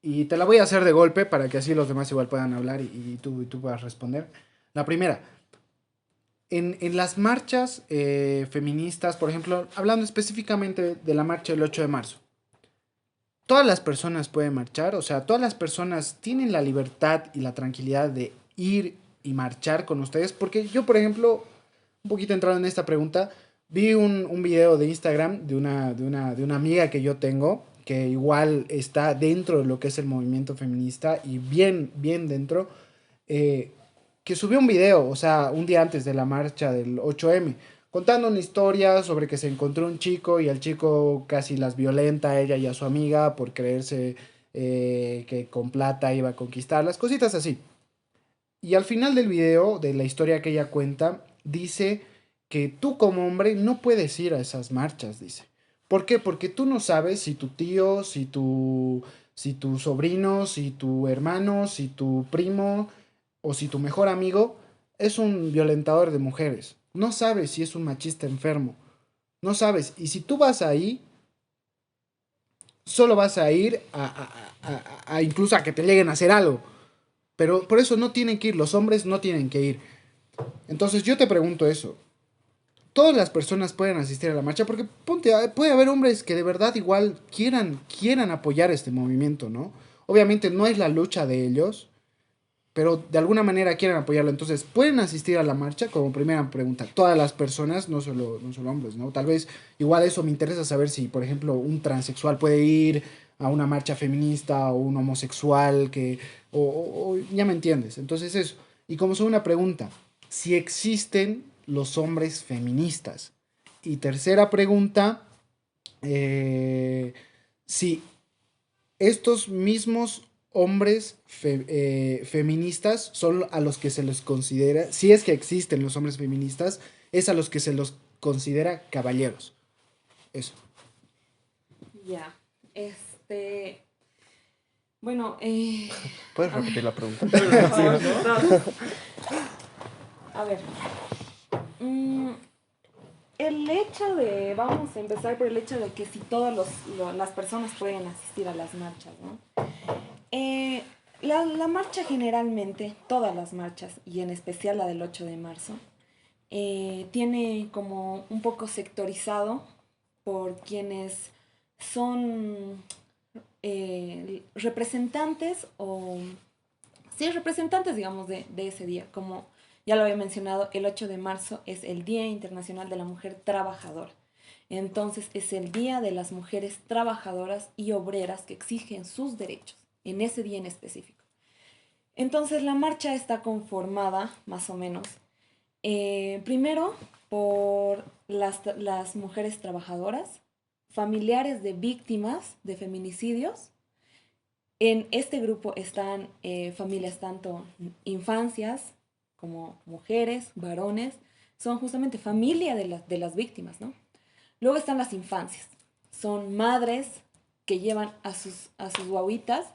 y te la voy a hacer de golpe para que así los demás igual puedan hablar y tú puedas responder. La primera, en las marchas feministas, por ejemplo, hablando específicamente de la marcha del 8 de marzo, todas las personas pueden marchar, o sea, todas las personas tienen la libertad y la tranquilidad de ir y marchar con ustedes, porque yo, por ejemplo, un poquito entrando en esta pregunta, vi un video de Instagram de una amiga que yo tengo, que igual está dentro de lo que es el movimiento feminista y bien, bien dentro, eh, que subió un video, o sea, un día antes de la marcha del 8M, contando una historia sobre que se encontró un chico y el chico casi las violenta a ella y a su amiga por creerse que con plata iba a conquistarlas, cositas así. Y al final del video, de la historia que ella cuenta, dice que tú como hombre no puedes ir a esas marchas, dice. ¿Por qué? Porque tú no sabes si tu tío, si tu sobrino, si tu hermano, si tu primo o si tu mejor amigo es un violentador de mujeres. No sabes si es un machista enfermo. No sabes. Y si tú vas ahí, solo vas a ir a incluso a que te lleguen a hacer algo. Pero por eso no tienen que ir, los hombres no tienen que ir. Entonces yo te pregunto eso. Todas las personas pueden asistir a la marcha porque ponte, puede haber hombres que de verdad igual quieran apoyar este movimiento, ¿no? Obviamente no es la lucha de ellos, pero de alguna manera quieren apoyarlo. Entonces, ¿pueden asistir a la marcha? Como primera pregunta, todas las personas, no solo hombres, ¿no? Tal vez igual eso me interesa saber si, por ejemplo, un transexual puede ir a una marcha feminista o un homosexual o ya me entiendes. Entonces eso. Y como segunda pregunta, si existen los hombres feministas. Y tercera pregunta, eh, si estos mismos hombres feministas son a los que se les considera, si es que existen los hombres feministas, es a los que se los considera caballeros. Eso. Ya. Bueno, ¿Puedes repetir la pregunta? a ver. Mm, el hecho de, vamos a empezar por el hecho de que si todas las personas pueden asistir a las marchas, ¿no? La marcha generalmente, todas las marchas, y en especial la del 8 de marzo, tiene como un poco sectorizado por quienes son representantes o sí, representantes, digamos, de ese día. Como ya lo había mencionado, el 8 de marzo es el Día Internacional de la Mujer Trabajadora. Entonces es el Día de las Mujeres Trabajadoras y Obreras que exigen sus derechos, en ese día en específico. Entonces la marcha está conformada, más o menos, primero por las mujeres trabajadoras, familiares de víctimas de feminicidios. En este grupo están familias tanto infancias como mujeres, varones, son justamente familia de las víctimas, ¿no? Luego están las infancias, son madres que llevan a sus guaguitas,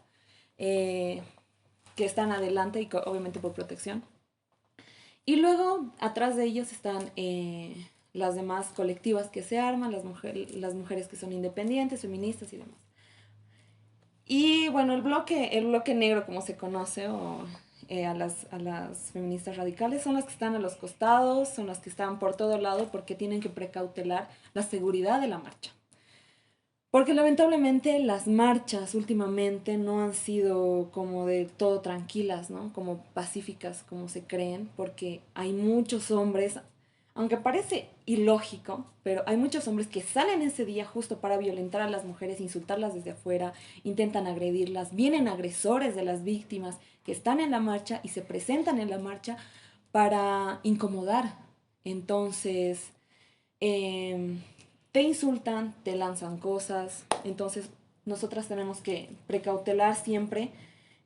eh, que están adelante y obviamente por protección. Y luego atrás de ellos están las demás colectivas que se arman, las mujeres que son independientes, feministas y demás. Y bueno, el bloque negro, como se conoce, o a las feministas radicales, son las que están a los costados, son las que están por todo lado porque tienen que precautelar la seguridad de la marcha. Porque lamentablemente las marchas últimamente no han sido como de todo tranquilas, ¿no? Como pacíficas, como se creen, porque hay muchos hombres, aunque parece ilógico, pero hay muchos hombres que salen ese día justo para violentar a las mujeres, insultarlas desde afuera, intentan agredirlas, vienen agresores de las víctimas que están en la marcha y se presentan en la marcha para incomodar. Entonces, te insultan, te lanzan cosas, entonces nosotras tenemos que precautelar siempre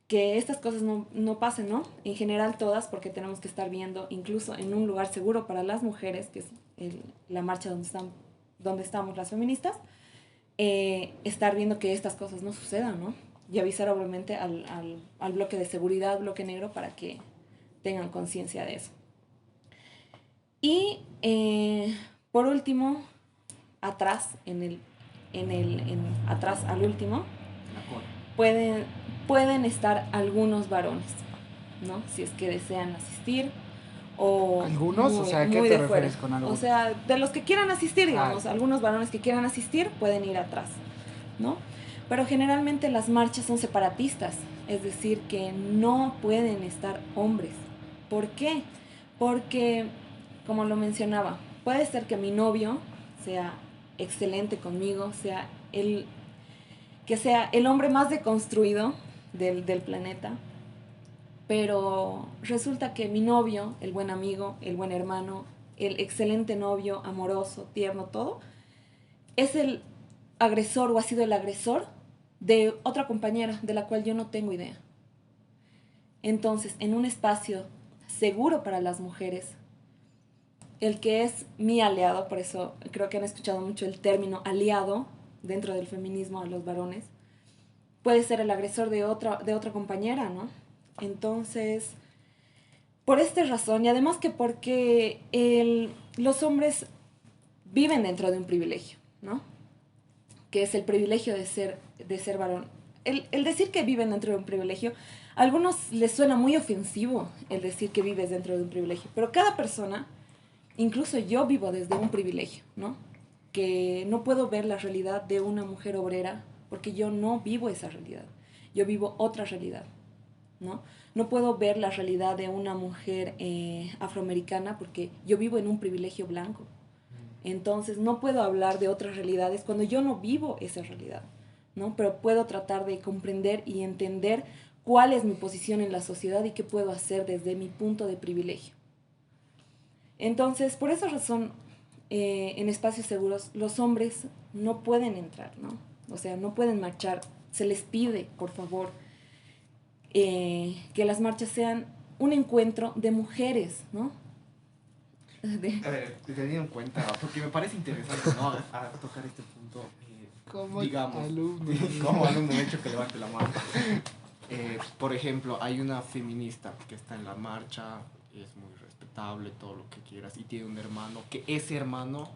que estas cosas no pasen, ¿no? En general todas, porque tenemos que estar viendo, incluso en un lugar seguro para las mujeres, que es la marcha donde estamos las feministas, estar viendo que estas cosas no sucedan, ¿no? Y avisar obviamente al bloque de seguridad, bloque negro, para que tengan conciencia de eso. Y por último, atrás, atrás al último, pueden estar algunos varones, ¿no? Si es que desean asistir. O ¿Algunos? O sea, ¿a qué te refieres con algunos? O sea, de los que quieran asistir, digamos, algunos varones que quieran asistir pueden ir atrás, ¿no? Pero generalmente las marchas son separatistas, es decir, que no pueden estar hombres. ¿Por qué? Porque, como lo mencionaba, puede ser que mi novio sea excelente conmigo, que sea el hombre más deconstruido del planeta, pero resulta que mi novio, el buen amigo, el buen hermano, el excelente novio, amoroso, tierno, todo, es el agresor o ha sido el agresor de otra compañera de la cual yo no tengo idea. Entonces, en un espacio seguro para las mujeres, el que es mi aliado, por eso creo que han escuchado mucho el término aliado dentro del feminismo a los varones, puede ser el agresor de otra compañera, ¿no? Entonces, por esta razón, y además que porque los hombres viven dentro de un privilegio, ¿no? Que es el privilegio de ser varón. El decir que viven dentro de un privilegio, a algunos les suena muy ofensivo el decir que vives dentro de un privilegio, pero cada persona, incluso yo vivo desde un privilegio, ¿no? Que no puedo ver la realidad de una mujer obrera porque yo no vivo esa realidad, yo vivo otra realidad, ¿no? No puedo ver la realidad de una mujer afroamericana porque yo vivo en un privilegio blanco. Entonces no puedo hablar de otras realidades cuando yo no vivo esa realidad, ¿no? Pero puedo tratar de comprender y entender cuál es mi posición en la sociedad y qué puedo hacer desde mi punto de privilegio. Entonces, por esa razón, en espacios seguros, los hombres no pueden entrar, ¿no? O sea, no pueden marchar. Se les pide, por favor, que las marchas sean un encuentro de mujeres, ¿no? A ver, teniendo en cuenta, porque me parece interesante, ¿no? A tocar este punto, digamos, como alumno, de hecho, que levante la mano. Por ejemplo, hay una feminista que está en la marcha, es muy respetable, todo lo que quieras, y tiene un hermano, que ese hermano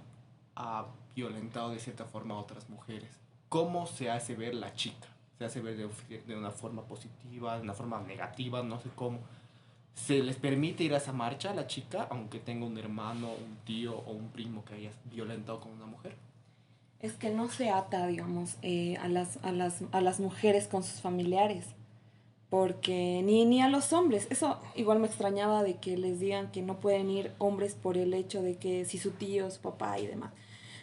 ha violentado de cierta forma a otras mujeres. ¿Cómo se hace ver la chica? Se hace ver de una forma positiva, de una forma negativa, no sé cómo. ¿Se les permite ir a esa marcha a la chica, aunque tenga un hermano, un tío o un primo que haya violentado con una mujer? Es que no se ata, digamos, a las mujeres con sus familiares. porque ni a los hombres, eso igual me extrañaba de que les digan que no pueden ir hombres por el hecho de que si su tío, su papá y demás.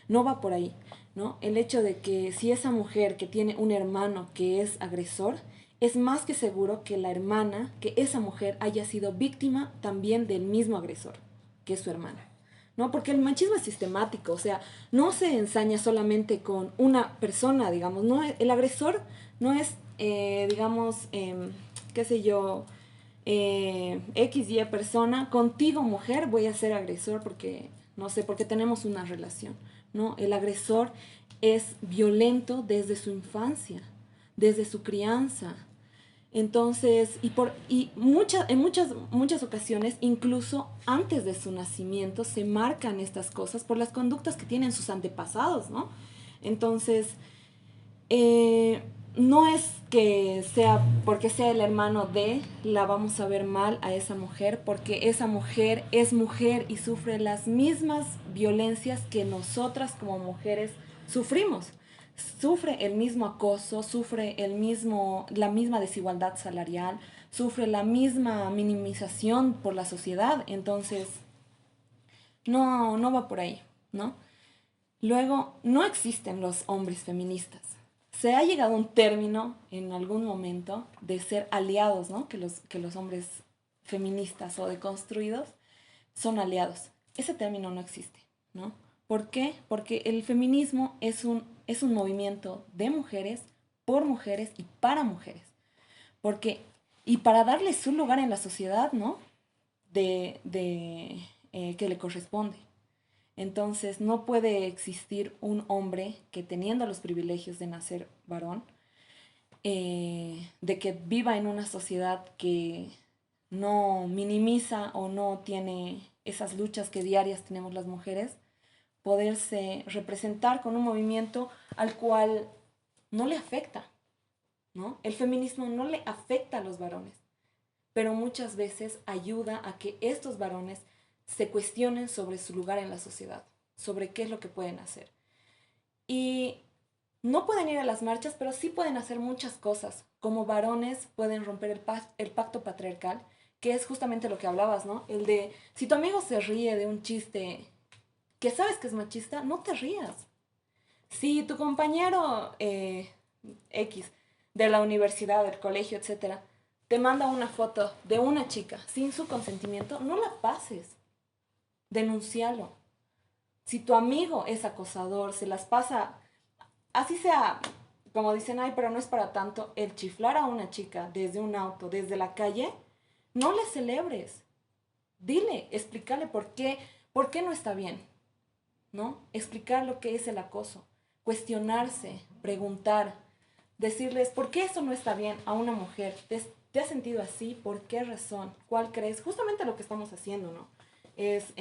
No va por ahí, ¿no? El hecho de que si esa mujer que tiene un hermano que es agresor, es más que seguro que la hermana, que esa mujer haya sido víctima también del mismo agresor, que es su hermana. ¿No? Porque el machismo es sistemático, o sea, no se ensaña solamente con una persona, digamos, no, el agresor no es, digamos, qué sé yo, X, Y persona, contigo mujer voy a ser agresor porque, no sé, porque tenemos una relación, ¿no? El agresor es violento desde su infancia, desde su crianza, entonces, en muchas ocasiones, incluso antes de su nacimiento, se marcan estas cosas por las conductas que tienen sus antepasados, ¿no? Entonces, eh, no es que sea porque sea el hermano de, la vamos a ver mal a esa mujer, porque esa mujer es mujer y sufre las mismas violencias que nosotras como mujeres sufrimos. Sufre el mismo acoso, sufre la misma desigualdad salarial, sufre la misma minimización por la sociedad. Entonces, no va por ahí, ¿no? Luego, no existen los hombres feministas. Se ha llegado a un término en algún momento de ser aliados, ¿no? Que los hombres feministas o deconstruidos son aliados. Ese término no existe, ¿no? ¿Por qué? Porque el feminismo es un movimiento de mujeres, por mujeres y para mujeres. Porque, y para darle su lugar en la sociedad, ¿no? Que le corresponde. Entonces, no puede existir un hombre que teniendo los privilegios de nacer varón, de que viva en una sociedad que no minimiza o no tiene esas luchas que diarias tenemos las mujeres, poderse representar con un movimiento al cual no le afecta, ¿no? El feminismo no le afecta a los varones, pero muchas veces ayuda a que estos varones se cuestionen sobre su lugar en la sociedad, sobre qué es lo que pueden hacer. Y no pueden ir a las marchas, pero sí pueden hacer muchas cosas. Como varones pueden romper el pacto patriarcal, que es justamente lo que hablabas, ¿no? El de, si tu amigo se ríe de un chiste que sabes que es machista, no te rías. Si tu compañero X de la universidad, del colegio, etcétera, te manda una foto de una chica sin su consentimiento, no la pases. Denúncialo. Si tu amigo es acosador, se las pasa, así sea, como dicen, ay, pero no es para tanto, el chiflar a una chica desde un auto, desde la calle, no le celebres. Dile, explícale por qué no está bien, ¿no? Explicar lo que es el acoso, cuestionarse, preguntar, decirles, ¿por qué eso no está bien a una mujer? ¿Te has sentido así? ¿Por qué razón? ¿Cuál crees? Justamente lo que estamos haciendo, ¿no? Es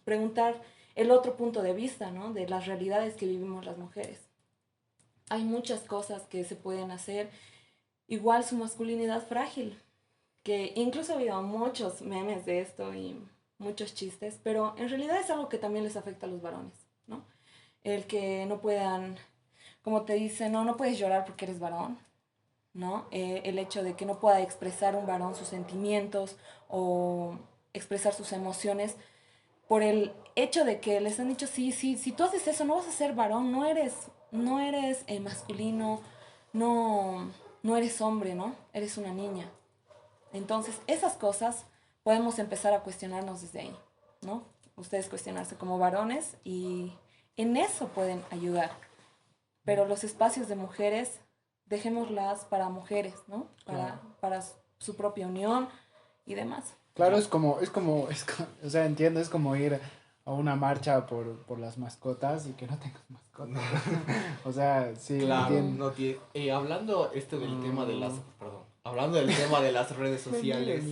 preguntar el otro punto de vista, ¿no? De las realidades que vivimos las mujeres. Hay muchas cosas que se pueden hacer. Igual su masculinidad frágil, que incluso ha habido muchos memes de esto y muchos chistes, pero en realidad es algo que también les afecta a los varones, ¿no? El que no puedan, como te dicen, no puedes llorar porque eres varón, ¿no? El hecho de que no pueda expresar un varón sus sentimientos o expresar sus emociones por el hecho de que les han dicho, sí, sí, si tú haces eso no vas a ser varón, no eres masculino, no, no eres hombre, ¿no? Eres una niña. Entonces, esas cosas podemos empezar a cuestionarnos desde ahí, ¿no? Ustedes cuestionarse como varones y en eso pueden ayudar. Pero los espacios de mujeres, dejémoslas para mujeres, ¿no? Para su propia unión y demás. Claro, o sea, entiendo, es como ir a una marcha por las mascotas y que no tengas mascotas. O sea, sí, Claro, entiendo. no tiene. Hablando del tema de las. Perdón. Hablando del tema de las redes sociales.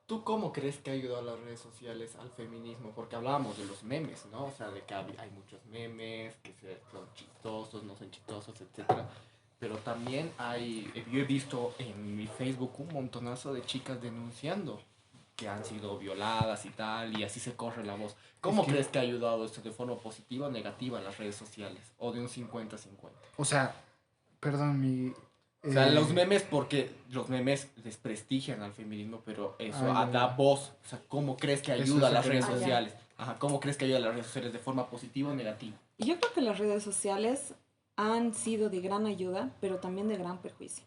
¿Tú cómo crees que ha ayudado a las redes sociales al feminismo? Porque hablábamos de los memes, ¿no? O sea, de que hay muchos memes, que son chistosos, no son chistosos, etcétera. Pero también yo he visto en mi Facebook un montonazo de chicas denunciando que han sido violadas y tal, y así se corre la voz. ¿Cómo crees que ha ayudado esto de forma positiva o negativa a las redes sociales? ¿O de un 50-50? O sea, perdón, O sea, los memes, porque los memes desprestigian al feminismo, pero eso da voz. O sea, ¿cómo crees que ayuda a las redes sociales? Ajá, ¿cómo crees que ayuda a las redes sociales de forma positiva o negativa? Yo creo que las redes sociales han sido de gran ayuda, pero también de gran perjuicio.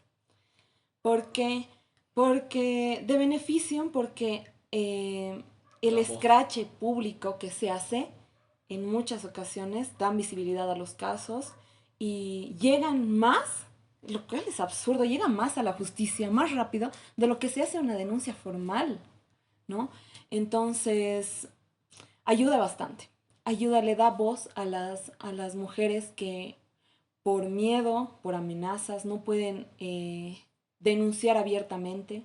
¿Por qué? Porque de beneficio, porque el escrache público que se hace en muchas ocasiones dan visibilidad a los casos y llegan más, lo cual es absurdo, llegan más a la justicia más rápido de lo que se hace una denuncia formal, ¿no? Entonces, ayuda bastante. Ayuda, le da voz a las mujeres que por miedo, por amenazas, no pueden denunciar abiertamente.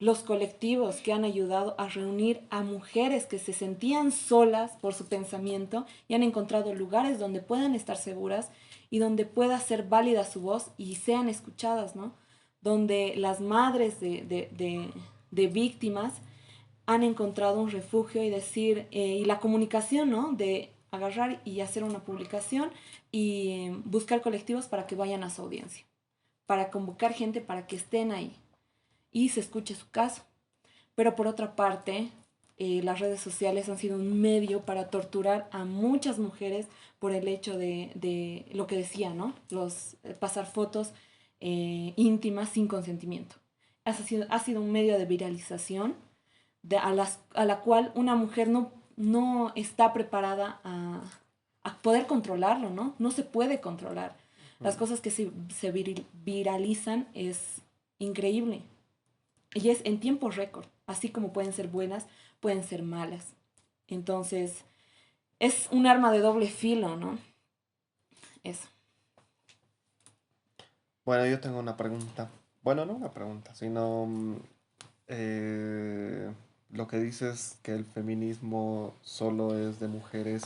Los colectivos que han ayudado a reunir a mujeres que se sentían solas por su pensamiento y han encontrado lugares donde puedan estar seguras y donde pueda ser válida su voz y sean escuchadas, ¿no? Donde las madres de víctimas han encontrado un refugio y decir, y la comunicación, ¿no? De agarrar y hacer una publicación y buscar colectivos para que vayan a su audiencia, para convocar gente para que estén ahí y se escuche su caso. Pero por otra parte, las redes sociales han sido un medio para torturar a muchas mujeres por el hecho de lo que decía, ¿no? Pasar fotos íntimas sin consentimiento. Ha sido un medio de viralización a la cual una mujer no está preparada a poder controlarlo, ¿no? No se puede controlar. Las cosas que se viralizan es increíble. Y es en tiempo récord, así como pueden ser buenas, pueden ser malas. Entonces, es un arma de doble filo, ¿no? Eso. Bueno, yo tengo una pregunta. Bueno, no una pregunta, sino lo que dices que el feminismo solo es de mujeres.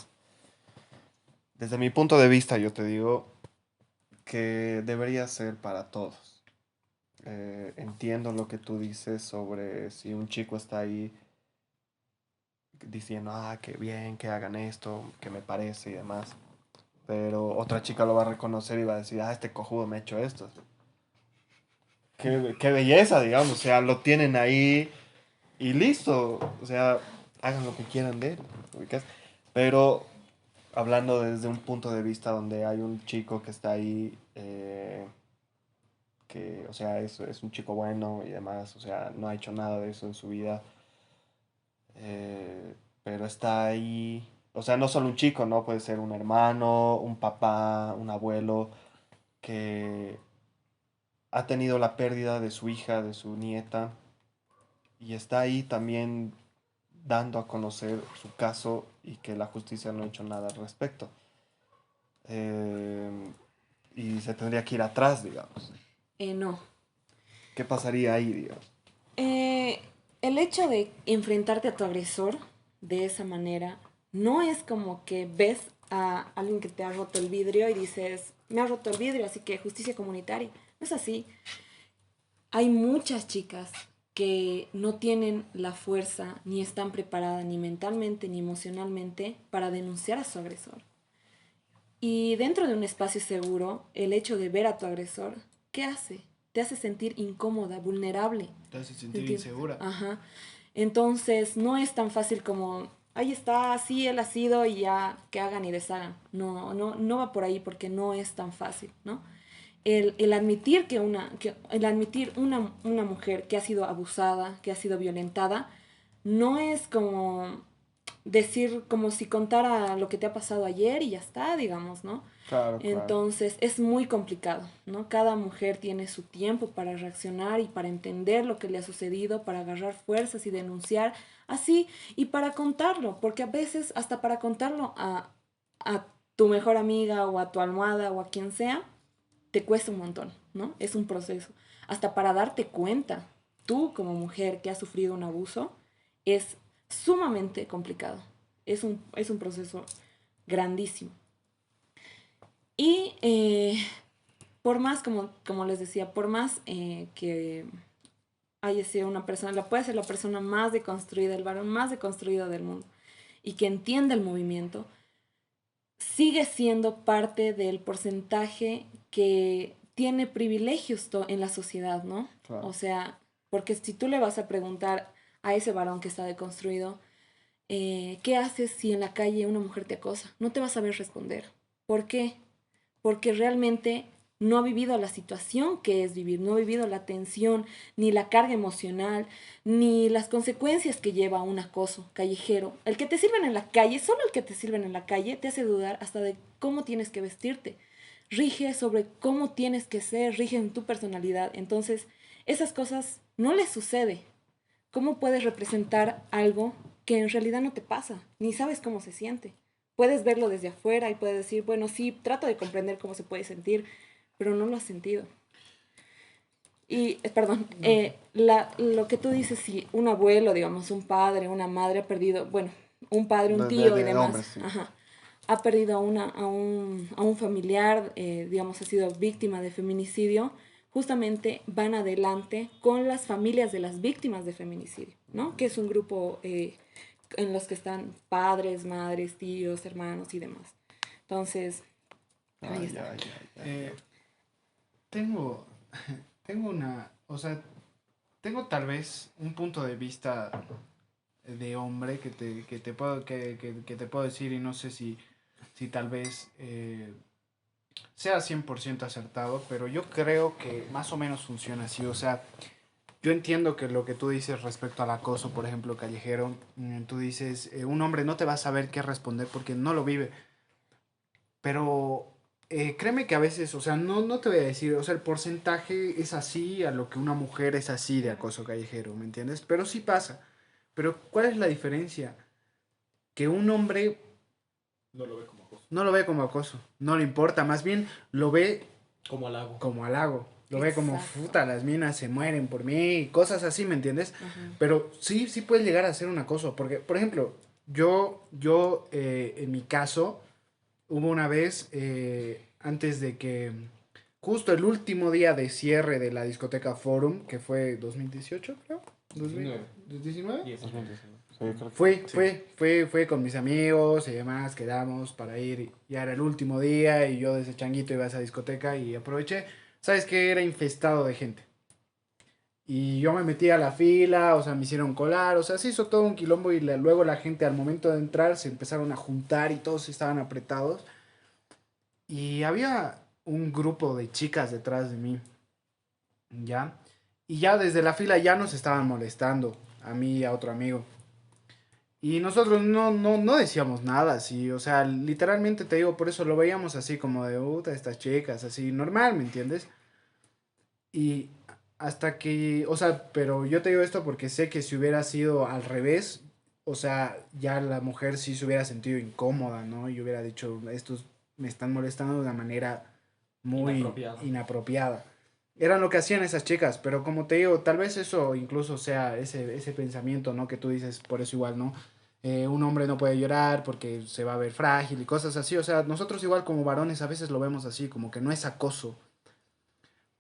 Desde mi punto de vista, yo te digo que debería ser para todos. Entiendo lo que tú dices sobre si un chico está ahí diciendo, qué bien que hagan esto, que me parece y demás. Pero otra chica lo va a reconocer y va a decir, este cojudo me ha hecho esto. Qué belleza, digamos. O sea, lo tienen ahí y listo. O sea, hagan lo que quieran de él. ¿Ubicas? Pero hablando desde un punto de vista donde hay un chico que está ahí, que, o sea, es un chico bueno y demás, o sea, no ha hecho nada de eso en su vida, pero está ahí, o sea, no solo un chico, ¿no? Puede ser un hermano, un papá, un abuelo, que ha tenido la pérdida de su hija, de su nieta, y está ahí también dando a conocer su caso y que la justicia no ha hecho nada al respecto. Eh, y se tendría que ir atrás, digamos. No. ¿Qué pasaría ahí, digamos? Eh, el hecho de enfrentarte a tu agresor de esa manera no es como que ves a alguien que te ha roto el vidrio y dices, me ha roto el vidrio, así que justicia comunitaria. No es así. Hay muchas chicas que no tienen la fuerza, ni están preparadas, ni mentalmente, ni emocionalmente, para denunciar a su agresor. Y dentro de un espacio seguro, el hecho de ver a tu agresor, ¿qué hace? Te hace sentir incómoda, vulnerable. Te hace sentir insegura. Ajá. Entonces, no es tan fácil como, ahí está, así él ha sido y ya que hagan y deshagan. No va por ahí porque no es tan fácil, ¿no? El admitir el admitir una mujer que ha sido abusada, que ha sido violentada, no es como decir, como si contara lo que te ha pasado ayer y ya está, digamos, ¿no? Claro, claro. Entonces es muy complicado, ¿no? Cada mujer tiene su tiempo para reaccionar y para entender lo que le ha sucedido, para agarrar fuerzas y denunciar así y para contarlo, porque a veces hasta para contarlo a tu mejor amiga o a tu almohada o a quien sea, te cuesta un montón, ¿no? Es un proceso. Hasta para darte cuenta, tú como mujer que has sufrido un abuso, es sumamente complicado. Es un proceso grandísimo. Y por más, como les decía, por más que haya sido una persona, puede ser la persona más deconstruida, el varón más deconstruido del mundo, y que entienda el movimiento, sigue siendo parte del porcentaje que tiene privilegios en la sociedad, ¿no? Claro. O sea, porque si tú le vas a preguntar a ese varón que está deconstruido, ¿qué haces si en la calle una mujer te acosa? No te va a saber responder. ¿Por qué? Porque realmente no ha vivido la situación que es vivir, no ha vivido la tensión, ni la carga emocional, ni las consecuencias que lleva un acoso callejero. El que te sirven en la calle, solo el que te sirven en la calle, te hace dudar hasta de cómo tienes que vestirte. Rige sobre cómo tienes que ser, rige en tu personalidad. Entonces, esas cosas no les sucede. ¿Cómo puedes representar algo que en realidad no te pasa? Ni sabes cómo se siente. Puedes verlo desde afuera y puedes decir, bueno, sí, trato de comprender cómo se puede sentir, pero no lo has sentido. Y, perdón, lo que tú dices, si un abuelo, digamos, un padre, una madre ha perdido, bueno, un padre, un tío y demás, hombres, sí. ajá, ha perdido a un familiar, digamos, ha sido víctima de feminicidio, justamente van adelante con las familias de las víctimas de feminicidio, ¿no? Que es un grupo en los que están padres, madres, tíos, hermanos y demás. Entonces, ahí Ay, está. ay, ay, ay. Tengo, tengo una, o sea, tengo tal vez un punto de vista de hombre que te puedo decir y no sé si tal vez sea 100% acertado, pero yo creo que más o menos funciona así, o sea, yo entiendo que lo que tú dices respecto al acoso, por ejemplo, callejero, tú dices, un hombre no te va a saber qué responder porque no lo vive, pero créeme que a veces, o sea, no te voy a decir, o sea, el porcentaje es así a lo que una mujer es así de acoso callejero, ¿me entiendes? Pero sí pasa. Pero ¿cuál es la diferencia? Que un hombre No lo ve como acoso. no lo ve como acoso, no le importa, más bien lo ve Como halago. como halago. Lo ve como, Exacto. puta, las minas se mueren por mí, y cosas así, ¿me entiendes? Ajá. Pero sí puede llegar a ser un acoso, porque, por ejemplo, yo en mi caso, hubo una vez, antes de que, justo el último día de cierre de la discoteca Forum, que fue 2018, creo. 19. ¿2019? 19. Sí, creo que Fui con mis amigos y demás, quedamos para ir, ya era el último día y yo desde changuito iba a esa discoteca y aproveché, sabes que era infestado de gente. Y yo me metí a la fila, o sea, me hicieron colar, o sea, se hizo todo un quilombo y luego la gente al momento de entrar se empezaron a juntar y todos estaban apretados. Y había un grupo de chicas detrás de mí, ¿ya? Y ya desde la fila ya nos estaban molestando, a mí y a otro amigo. Y nosotros no decíamos nada, así, o sea, literalmente te digo, por eso lo veíamos así como de, puta, estas chicas, así, normal, ¿me entiendes? Y hasta que, o sea, pero yo te digo esto porque sé que si hubiera sido al revés, o sea, ya la mujer sí se hubiera sentido incómoda, ¿no? Y hubiera dicho, estos me están molestando de una manera muy inapropiada. Eran lo que hacían esas chicas, pero como te digo, tal vez eso incluso sea ese pensamiento, ¿no? Que tú dices, por eso igual, ¿no? Un hombre no puede llorar porque se va a ver frágil y cosas así. O sea, nosotros igual como varones a veces lo vemos así, como que no es acoso.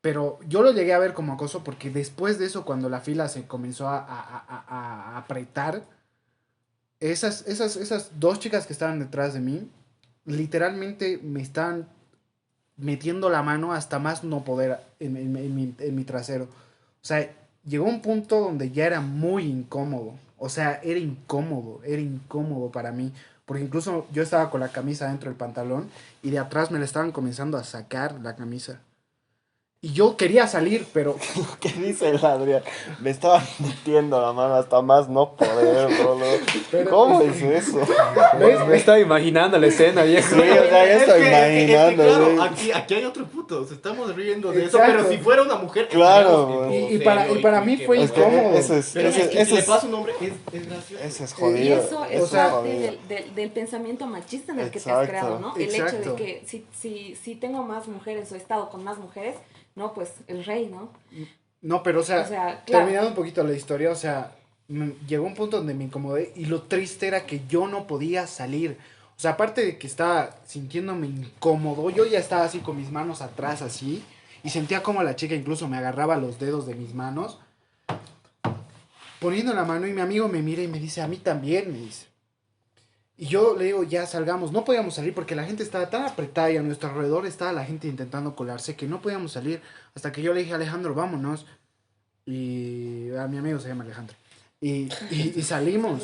Pero yo lo llegué a ver como acoso porque después de eso, cuando la fila se comenzó a apretar, esas dos chicas que estaban detrás de mí, literalmente me estaban metiendo la mano hasta más no poder en mi trasero. O sea, llegó un punto donde ya era muy incómodo. O sea, era incómodo para mí. Porque incluso yo estaba con la camisa dentro del pantalón y de atrás me la estaban comenzando a sacar la camisa. Y yo quería salir, pero ¿Qué dice el Adrián? Me estaba metiendo la mano hasta más no poder, bro. ¿Cómo es eso? ¿ves? Me estaba imaginando la escena, viejo. Sí, o sea, ya estoy imaginando. claro, sí. aquí hay otro puto. O sea, estamos riendo de Exacto. eso, pero si fuera una mujer. Claro, estaríamos güey. tipo Y para serio mí que fue bueno. Es que incómodo. eso es, Pero ese, es que ese si le es, pasa un hombre, es gracioso. ese es Y jodido. eso o es sea, parte jodido. del pensamiento machista en el que te has Exacto. creado, ¿no? El hecho Exacto. de que si tengo más mujeres o he estado con más mujeres, no, pues el rey, ¿no? No, pero o sea, Claro. terminando un poquito la historia, o sea, llegó un punto donde me incomodé y lo triste era que yo no podía salir. O sea, aparte de que estaba sintiéndome incómodo, yo ya estaba así con mis manos atrás, así, y sentía como la chica incluso me agarraba los dedos de mis manos, poniendo la mano y mi amigo me mira y me dice, a mí también, me dice. Y yo le digo, ya salgamos. No podíamos salir porque la gente estaba tan apretada y a nuestro alrededor estaba la gente intentando colarse que no podíamos salir. Hasta que yo le dije, Alejandro, vámonos. Y a mi amigo se llama Alejandro. Y salimos.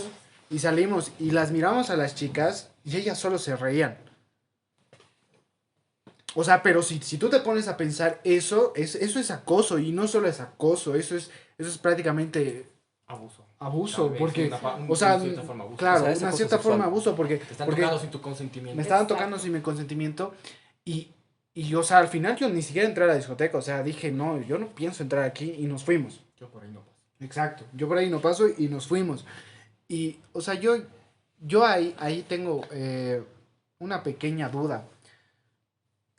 Y salimos. Y las miramos a las chicas y ellas solo se reían. O sea, pero si tú te pones a pensar, eso es acoso. Y no solo es acoso, eso es prácticamente Abuso. abuso. Tal vez, Porque, de o sea, cierta forma abuso. claro, O sea, es una acoso cierta sexual. forma abuso. Porque, Te están porque tocando sin tu consentimiento. me estaban Exacto. tocando sin mi consentimiento. Y, o sea, al final yo ni siquiera entré a la discoteca. O sea, dije, no, yo no pienso entrar aquí. Y nos fuimos. Yo por ahí no paso. Exacto. Yo por ahí no paso y nos fuimos. Y, o sea, yo ahí tengo una pequeña duda.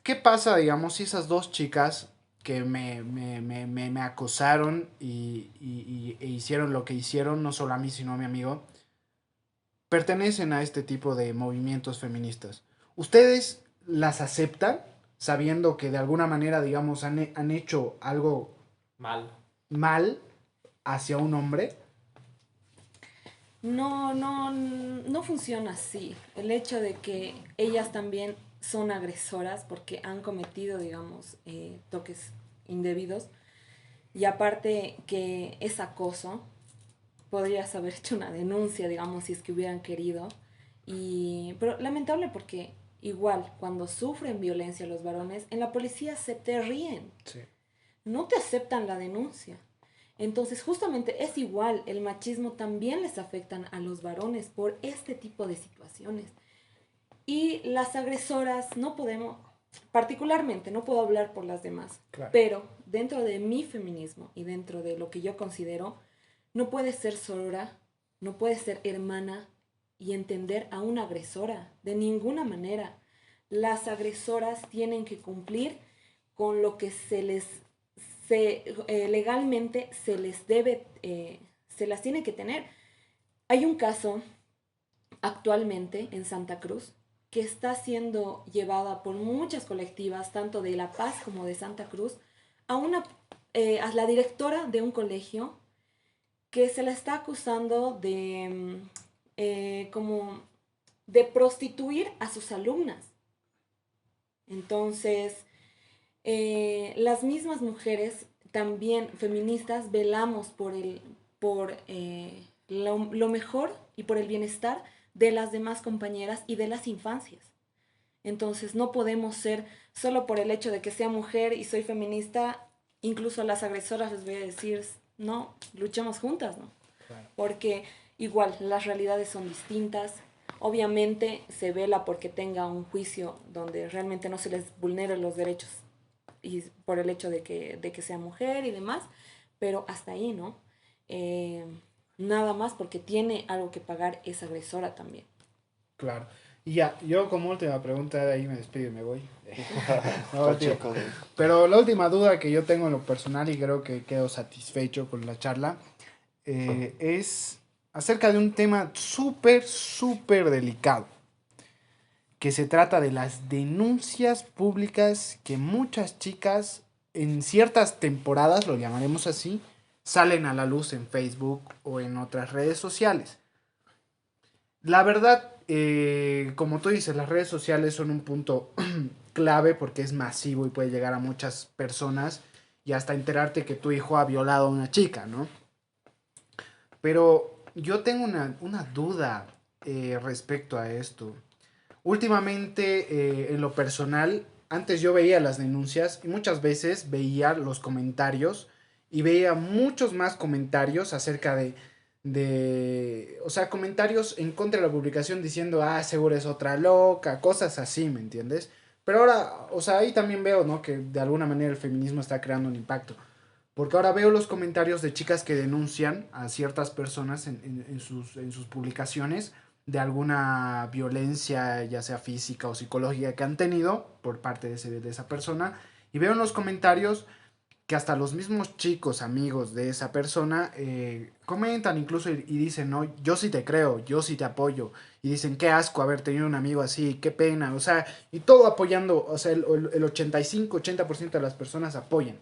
¿Qué pasa, digamos, si esas dos chicas que me acosaron e hicieron lo que hicieron, no solo a mí, sino a mi amigo, pertenecen a este tipo de movimientos feministas? ¿Ustedes las aceptan sabiendo que de alguna manera, digamos, han hecho algo Mal. mal hacia un hombre? No funciona así. El hecho de que ellas también son agresoras porque han cometido, digamos, toques indebidos. Y aparte que es acoso, podrías haber hecho una denuncia, digamos, si es que hubieran querido. Pero lamentable porque igual, cuando sufren violencia los varones, en la policía se te ríen, Sí. no te aceptan la denuncia. Entonces, justamente es igual, el machismo también les afectan a los varones por este tipo de situaciones. Y las agresoras no podemos, particularmente, no puedo hablar por las demás, Claro. pero dentro de mi feminismo y dentro de lo que yo considero, no puedes ser sorora, no puedes ser hermana y entender a una agresora, de ninguna manera. Las agresoras tienen que cumplir con lo que legalmente se les debe, se las tiene que tener. Hay un caso actualmente en Santa Cruz que está siendo llevada por muchas colectivas, tanto de La Paz como de Santa Cruz, a la directora de un colegio que se la está acusando como de prostituir a sus alumnas. Entonces, las mismas mujeres también feministas velamos por lo mejor y por el bienestar de las demás compañeras y de las infancias. Entonces no podemos ser, solo por el hecho de que sea mujer y soy feminista, incluso a las agresoras les voy a decir, no, luchemos juntas, ¿no? Claro. Porque igual las realidades son distintas. Obviamente se vela porque tenga un juicio donde realmente no se les vulneren los derechos y por el hecho de que sea mujer y demás, pero hasta ahí, ¿no? Nada más porque tiene algo que pagar esa agresora también. Claro. Y ya, yo como última pregunta, de ahí me despido y me voy. No, tío. Pacheco de- Pero la última duda que yo tengo en lo personal y creo que quedo satisfecho con la charla es acerca de un tema súper delicado, que se trata de las denuncias públicas que muchas chicas en ciertas temporadas, lo llamaremos así, salen a la luz en Facebook o en otras redes sociales. La verdad, como tú dices, las redes sociales son un punto clave porque es masivo y puede llegar a muchas personas y hasta enterarte que tu hijo ha violado a una chica, ¿no? Pero yo tengo una duda respecto a esto. Últimamente, en lo personal, antes yo veía las denuncias y muchas veces veía los comentarios y veía muchos más comentarios acerca o sea, comentarios en contra de la publicación diciendo, ah, seguro es otra loca, cosas así, ¿me entiendes? Pero ahora, o sea, ahí también veo, ¿no? Que de alguna manera el feminismo está creando un impacto. Porque ahora veo los comentarios de chicas que denuncian a ciertas personas en sus publicaciones de alguna violencia, ya sea física o psicológica, que han tenido por parte de esa persona. Y veo en los comentarios que hasta los mismos chicos, amigos de esa persona, comentan incluso y dicen, no, yo sí te creo, yo sí te apoyo. Y dicen, qué asco haber tenido un amigo así, qué pena. O sea, y todo apoyando, o sea, el 85-80% de las personas apoyan.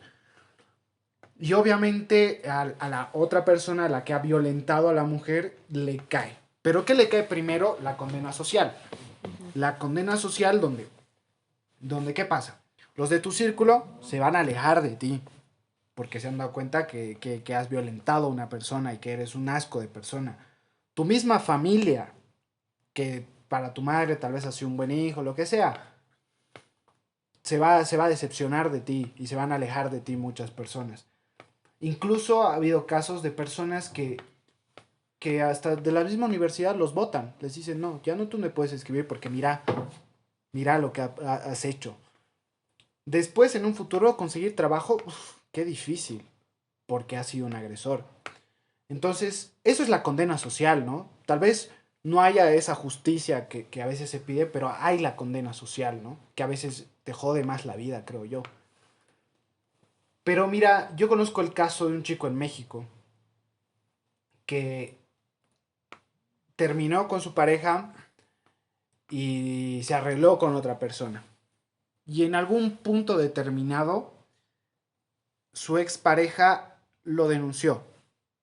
Y obviamente a la otra persona, a la que ha violentado a la mujer, le cae. Pero ¿qué le cae primero? La condena social. La condena social donde ¿qué pasa? Los de tu círculo se van a alejar de ti porque se han dado cuenta que has violentado a una persona y que eres un asco de persona. Tu misma familia, que para tu madre tal vez ha sido un buen hijo, lo que sea, se va a decepcionar de ti y se van a alejar de ti muchas personas. Incluso ha habido casos de personas que hasta de la misma universidad los votan. Les dicen, no, ya no tú me puedes escribir porque mira lo que has hecho. Después, en un futuro, conseguir trabajo, qué difícil, porque has sido un agresor. Entonces, eso es la condena social, ¿no? Tal vez no haya esa justicia que a veces se pide, pero hay la condena social, ¿no? Que a veces te jode más la vida, creo yo. Pero mira, yo conozco el caso de un chico en México que terminó con su pareja y se arregló con otra persona. Y en algún punto determinado, su expareja lo denunció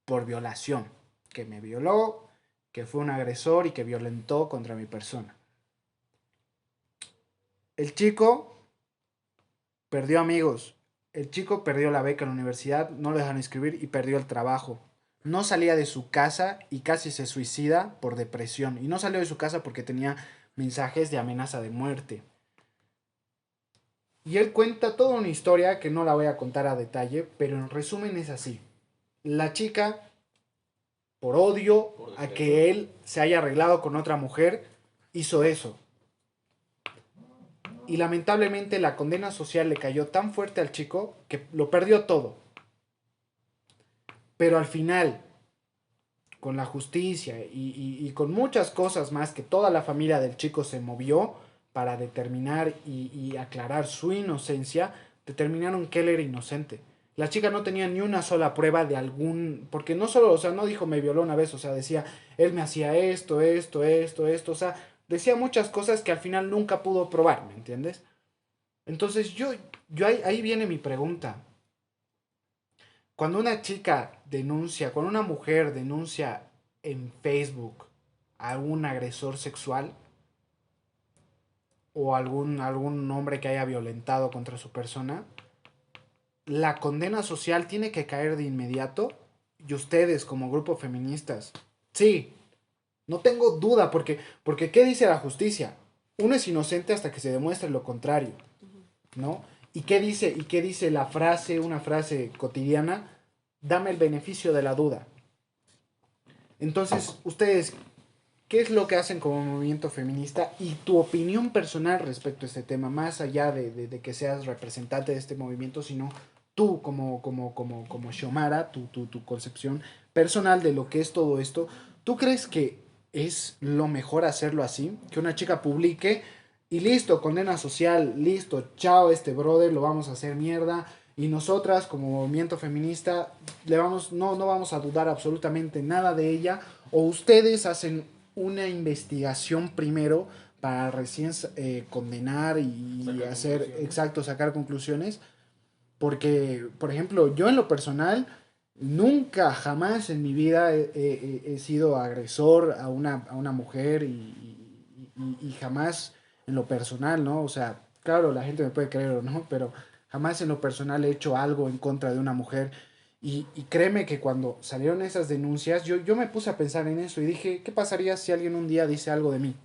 por violación, que me violó, que fue un agresor y que violentó contra mi persona. El chico perdió amigos, el chico perdió la beca en la universidad, no lo dejaron inscribir y perdió el trabajo. No salía de su casa y casi se suicida por depresión. Y no salió de su casa porque tenía mensajes de amenaza de muerte. Y él cuenta toda una historia que no la voy a contar a detalle, pero en resumen es así. La chica, por odio a que él se haya arreglado con otra mujer, hizo eso. Y lamentablemente la condena social le cayó tan fuerte al chico que lo perdió todo. Pero al final, con la justicia y con muchas cosas más que toda la familia del chico se movió para determinar y aclarar su inocencia, determinaron que él era inocente. La chica no tenía ni una sola prueba de algún, porque no solo, o sea, no dijo me violó una vez, o sea, decía, él me hacía esto, o sea, decía muchas cosas que al final nunca pudo probar, ¿me entiendes? Entonces yo ahí viene mi pregunta. Cuando una chica denuncia, cuando una mujer denuncia en Facebook a un agresor sexual o algún hombre que haya violentado contra su persona, la condena social tiene que caer de inmediato y ustedes como grupo feministas, sí, no tengo duda porque ¿qué dice la justicia? Uno es inocente hasta que se demuestre lo contrario, ¿no? ¿Y qué dice la frase, una frase cotidiana? Dame el beneficio de la duda. Entonces, ustedes, ¿qué es lo que hacen como movimiento feminista y tu opinión personal respecto a este tema, más allá de que seas representante de este movimiento, sino tú como Xiomara, tu concepción personal de lo que es todo esto? ¿Tú crees que es lo mejor hacerlo así? Que una chica publique y listo, condena social, listo, chao este brother, lo vamos a hacer mierda. Y nosotras como movimiento feminista no vamos a dudar absolutamente nada de ella. O ustedes hacen una investigación primero para recién condenar y Sacar hacer, conclusiones. exacto, sacar conclusiones. Porque, por ejemplo, yo en lo personal, nunca, jamás en mi vida he sido agresor a una mujer y jamás en lo personal, ¿no? O sea, claro, la gente me puede creer o no, pero jamás en lo personal he hecho algo en contra de una mujer. Y créeme que cuando salieron esas denuncias, yo me puse a pensar en eso y dije, ¿qué pasaría si alguien un día dice algo de mí?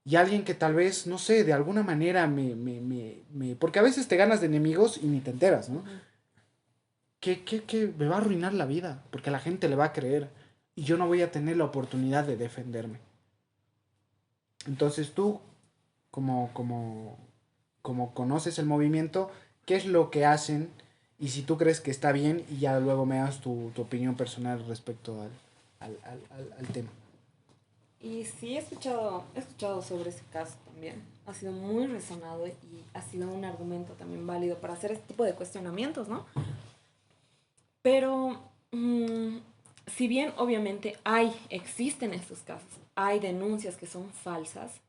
Y alguien que tal vez, no sé, de alguna manera porque a veces te ganas de enemigos y ni te enteras, ¿no? Que me va a arruinar la vida, porque la gente le va a creer y yo no voy a tener la oportunidad de defenderme. Entonces tú, como, como, como conoces el movimiento, ¿qué es lo que hacen? Y si tú crees que está bien y ya luego me das tu opinión personal respecto al tema. Y sí, he escuchado sobre ese caso también. Ha sido muy resonado y ha sido un argumento también válido para hacer este tipo de cuestionamientos, ¿no? Pero, si bien obviamente existen estos casos, hay denuncias que son falsas,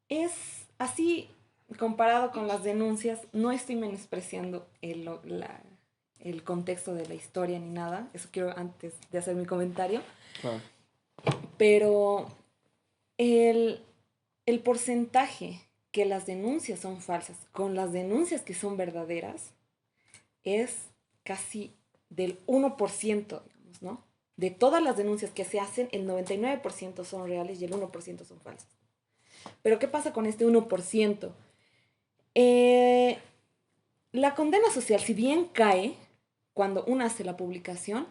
es así comparado con las denuncias, no estoy menospreciando el contexto de la historia ni nada, eso quiero antes de hacer mi comentario, Claro. pero el porcentaje que las denuncias son falsas con las denuncias que son verdaderas es casi del 1%, digamos, ¿no? De todas las denuncias que se hacen, el 99% son reales y el 1% son falsas. Pero ¿qué pasa con este 1%? La condena social, si bien cae cuando uno hace la publicación,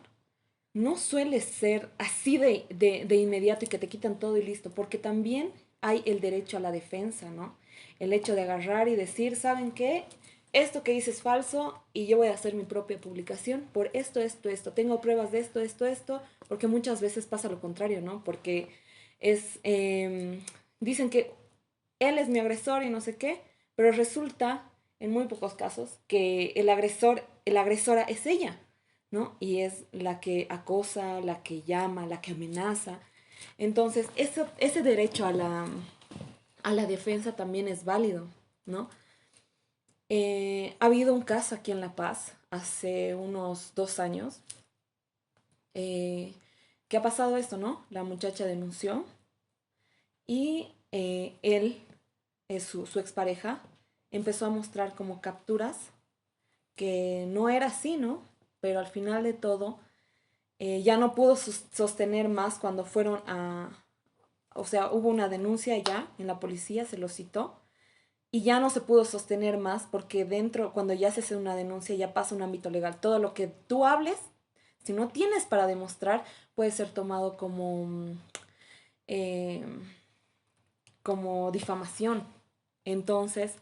no suele ser así de inmediato y que te quitan todo y listo, porque también hay el derecho a la defensa, ¿no? El hecho de agarrar y decir, ¿saben qué? Esto que hice es falso y yo voy a hacer mi propia publicación por esto, esto, esto. Tengo pruebas de esto, esto, esto, porque muchas veces pasa lo contrario, ¿no? Porque dicen que él es mi agresor y no sé qué, pero resulta, en muy pocos casos, que la agresora es ella, ¿no? Y es la que acosa, la que llama, la que amenaza. Entonces, ese derecho a la defensa también es válido, ¿no? Ha habido un caso aquí en La Paz, hace unos 2 años, que ha pasado esto, ¿no? La muchacha denunció y él, su expareja, empezó a mostrar como capturas que no era así, ¿no? Pero al final de todo, ya no pudo sostener más cuando fueron o sea, hubo una denuncia ya en la policía, se lo citó, y ya no se pudo sostener más porque dentro, cuando ya se hace una denuncia, ya pasa un ámbito legal. Todo lo que tú hables, si no tienes para demostrar, puede ser tomado eh, como difamación. Entonces,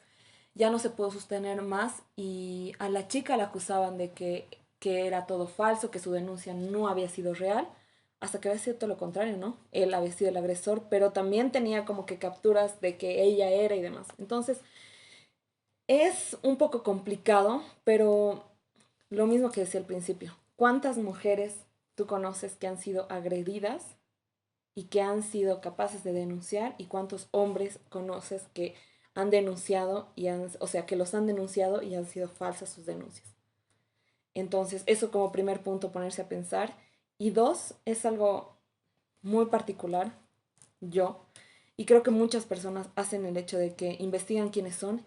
ya no se pudo sostener más y a la chica la acusaban de que era todo falso, que su denuncia no había sido real, hasta que había sido todo lo contrario, ¿no? Él había sido el agresor, pero también tenía como que capturas de que ella era y demás. Entonces, es un poco complicado, pero lo mismo que decía al principio. ¿Cuántas mujeres tú conoces que han sido agredidas y que han sido capaces de denunciar? ¿Y cuántos hombres conoces que han denunciado o sea, que los han denunciado y han sido falsas sus denuncias? Entonces, eso como primer punto, ponerse a pensar. Y dos, es algo muy particular, yo, y creo que muchas personas hacen el hecho de que investigan quiénes son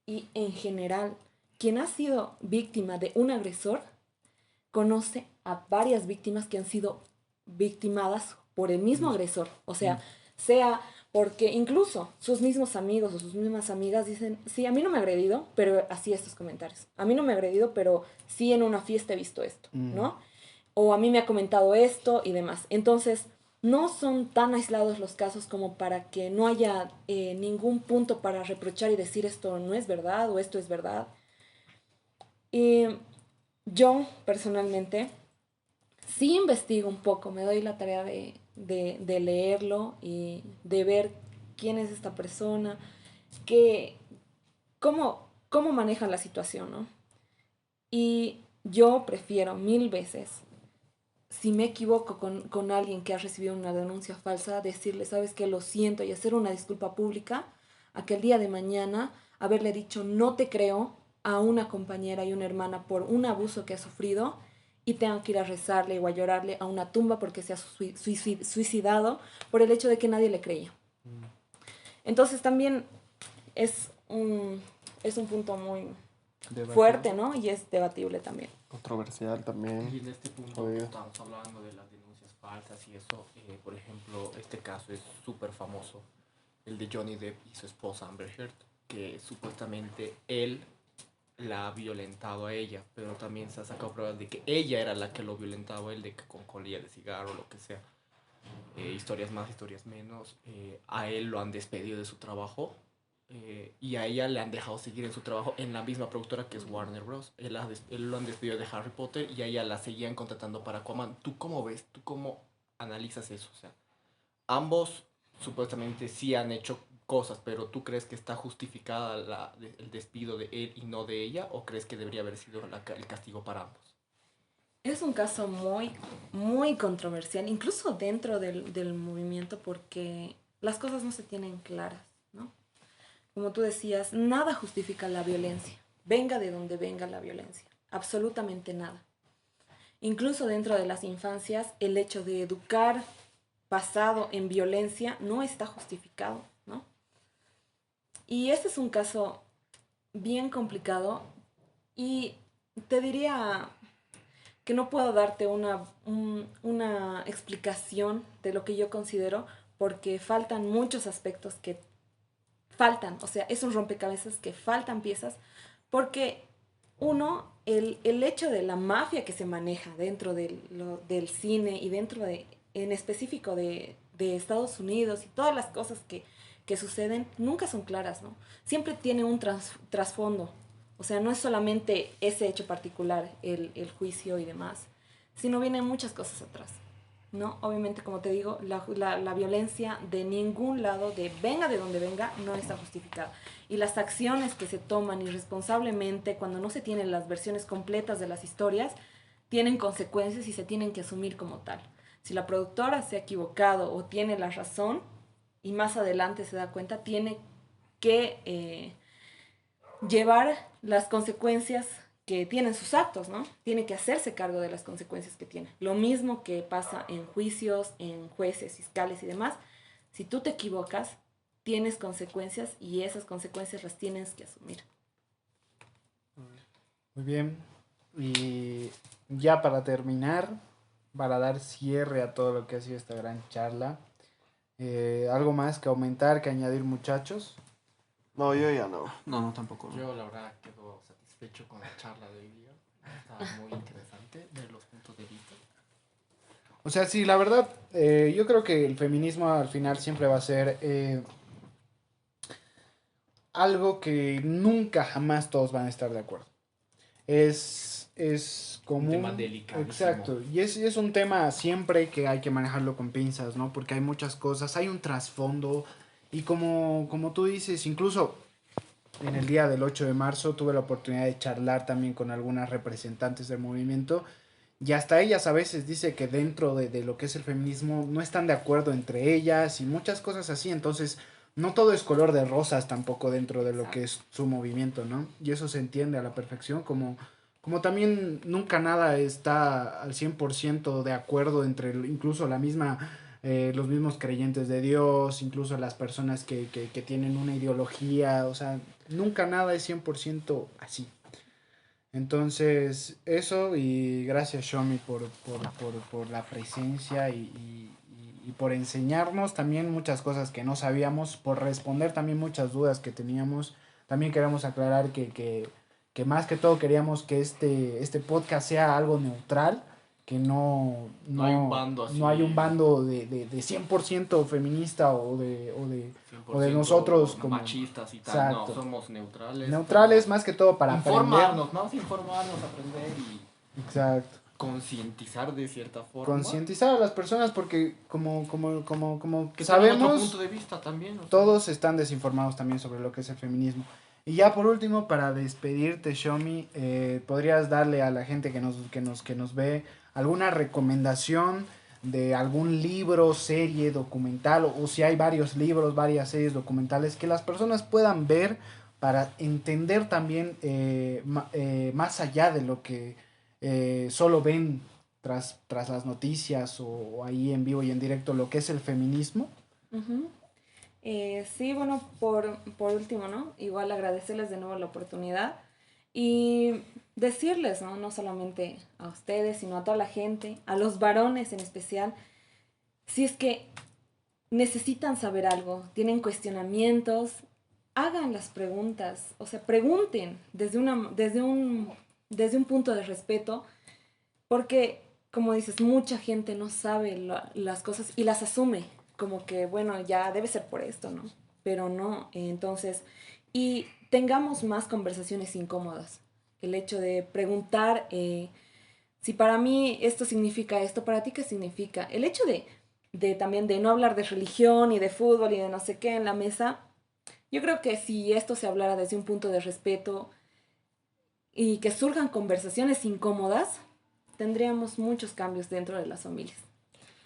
y en general, quien ha sido víctima de un agresor conoce a varias víctimas que han sido victimadas por el mismo agresor. O sea porque incluso sus mismos amigos o sus mismas amigas dicen, sí, a mí no me ha agredido, pero así estos comentarios. A mí no me ha agredido, pero sí en una fiesta he visto esto, ¿no? O a mí me ha comentado esto y demás. Entonces, no son tan aislados los casos como para que no haya ningún punto para reprochar y decir esto no es verdad o esto es verdad. Y yo, personalmente, sí investigo un poco, me doy la tarea de leerlo y de ver quién es esta persona, qué, cómo manejan la situación, ¿no? Y yo prefiero 1000 veces, si me equivoco con alguien que ha recibido una denuncia falsa, decirle, sabes que lo siento y hacer una disculpa pública, a que el día de mañana haberle dicho no te creo a una compañera y una hermana por un abuso que ha sufrido y tengan que ir a rezarle o a llorarle a una tumba porque se ha suicidado por el hecho de que nadie le creía. Entonces también es un punto muy fuerte, ¿no? Y es debatible también. Controversial también. Y en este punto que estamos hablando de las denuncias falsas y eso, por ejemplo, este caso es súper famoso, el de Johnny Depp y su esposa Amber Heard, que supuestamente él la ha violentado a ella, pero también se ha sacado pruebas de que ella era la que lo violentaba a él, de que con colilla de cigarro o lo que sea. Historias más, historias menos. A él lo han despedido de su trabajo y a ella le han dejado seguir en su trabajo en la misma productora que es Warner Bros. Él lo han despedido de Harry Potter y a ella la seguían contratando para Aquaman. ¿Tú cómo ves? ¿Tú cómo analizas eso? O sea, ambos supuestamente sí han hecho cosas, pero ¿tú crees que está justificada el despido de él y no de ella? ¿O crees que debería haber sido el castigo para ambos? Es un caso muy, muy controversial, incluso dentro del movimiento, porque las cosas no se tienen claras, ¿no? Como tú decías, nada justifica la violencia, venga de donde venga la violencia. absolutamente nada. Incluso dentro de las infancias, el hecho de educar basado en violencia no está justificado, ¿no? Y este es un caso bien complicado y te diría que no puedo darte una explicación de lo que yo considero porque faltan muchos aspectos que faltan, o sea, es un rompecabezas que faltan piezas porque uno, el hecho de la mafia que se maneja dentro del cine y dentro de, en específico de Estados Unidos y todas las cosas que suceden, nunca son claras, ¿no? Siempre tiene un trasfondo. O sea, no es solamente ese hecho particular, el juicio y demás, sino vienen muchas cosas atrás, ¿no? Obviamente, como te digo, la violencia de ningún lado, venga de donde venga, no está justificada. Y las acciones que se toman irresponsablemente cuando no se tienen las versiones completas de las historias, tienen consecuencias y se tienen que asumir como tal. Si la productora se ha equivocado o tiene la razón y más adelante se da cuenta, tiene que llevar las consecuencias que tienen sus actos, ¿no? Tiene que hacerse cargo de las consecuencias que tiene. Lo mismo que pasa en juicios, en jueces, fiscales y demás. Si tú te equivocas, tienes consecuencias y esas consecuencias las tienes que asumir. Muy bien. Y ya para terminar, para dar cierre a todo lo que ha sido esta gran charla, ¿algo más que aumentar, que añadir, muchachos? No, yo ya no. No, tampoco. No. Yo la verdad quedo satisfecho con la charla de hoy día. Está muy interesante ver los puntos de vista. O sea, sí, la verdad, yo creo que el feminismo al final siempre va a ser algo que nunca jamás todos van a estar de acuerdo. Es común. Un tema delicadísimo. Exacto. Y es un tema siempre que hay que manejarlo con pinzas, ¿no? Porque hay muchas cosas, hay un trasfondo. Y como tú dices, incluso en el día del 8 de marzo tuve la oportunidad de charlar también con algunas representantes del movimiento. Y hasta ellas a veces dice que dentro de lo que es el feminismo no están de acuerdo entre ellas y muchas cosas así. Entonces, no todo es color de rosas tampoco dentro de lo que es su movimiento, ¿no? Y eso se entiende a la perfección, como también nunca nada está al 100% de acuerdo entre incluso los mismos creyentes de Dios, incluso las personas que tienen una ideología, o sea, nunca nada es 100% así. Entonces, eso, y gracias Shomi por la presencia y por enseñarnos también muchas cosas que no sabíamos, por responder también muchas dudas que teníamos. También queremos aclarar que más que todo queríamos que este podcast sea algo neutral, que no hay un bando así. No hay un bando de 100% feminista o de 100% nosotros como machistas y tal. Exacto. No, somos neutrales. Neutrales más que todo para informarnos, aprender. ¿no? Informarnos, aprender y Exacto. concientizar de cierta forma. Concientizar a las personas porque como que sabemos, otro punto de vista también, o sea, todos están desinformados también sobre lo que es el feminismo. Y ya por último, para despedirte, Shomi, ¿podrías darle a la gente que nos ve alguna recomendación de algún libro, serie, documental, o si hay varios libros, varias series documentales que las personas puedan ver para entender también más allá de lo que solo ven tras las noticias o ahí en vivo y en directo lo que es el feminismo? Uh-huh. Sí, bueno, por último, ¿no? Igual agradecerles de nuevo la oportunidad y decirles, ¿no? No solamente a ustedes, sino a toda la gente, a los varones en especial, si es que necesitan saber algo, tienen cuestionamientos, hagan las preguntas, o sea, pregunten desde un punto de respeto, porque, como dices, mucha gente no sabe las cosas y las asume como que, bueno, ya debe ser por esto, ¿no? Pero no, entonces, y tengamos más conversaciones incómodas. El hecho de preguntar si para mí esto significa esto, ¿para ti qué significa? El hecho de también de no hablar de religión y de fútbol y de no sé qué en la mesa, yo creo que si esto se hablara desde un punto de respeto y que surjan conversaciones incómodas, tendríamos muchos cambios dentro de las familias.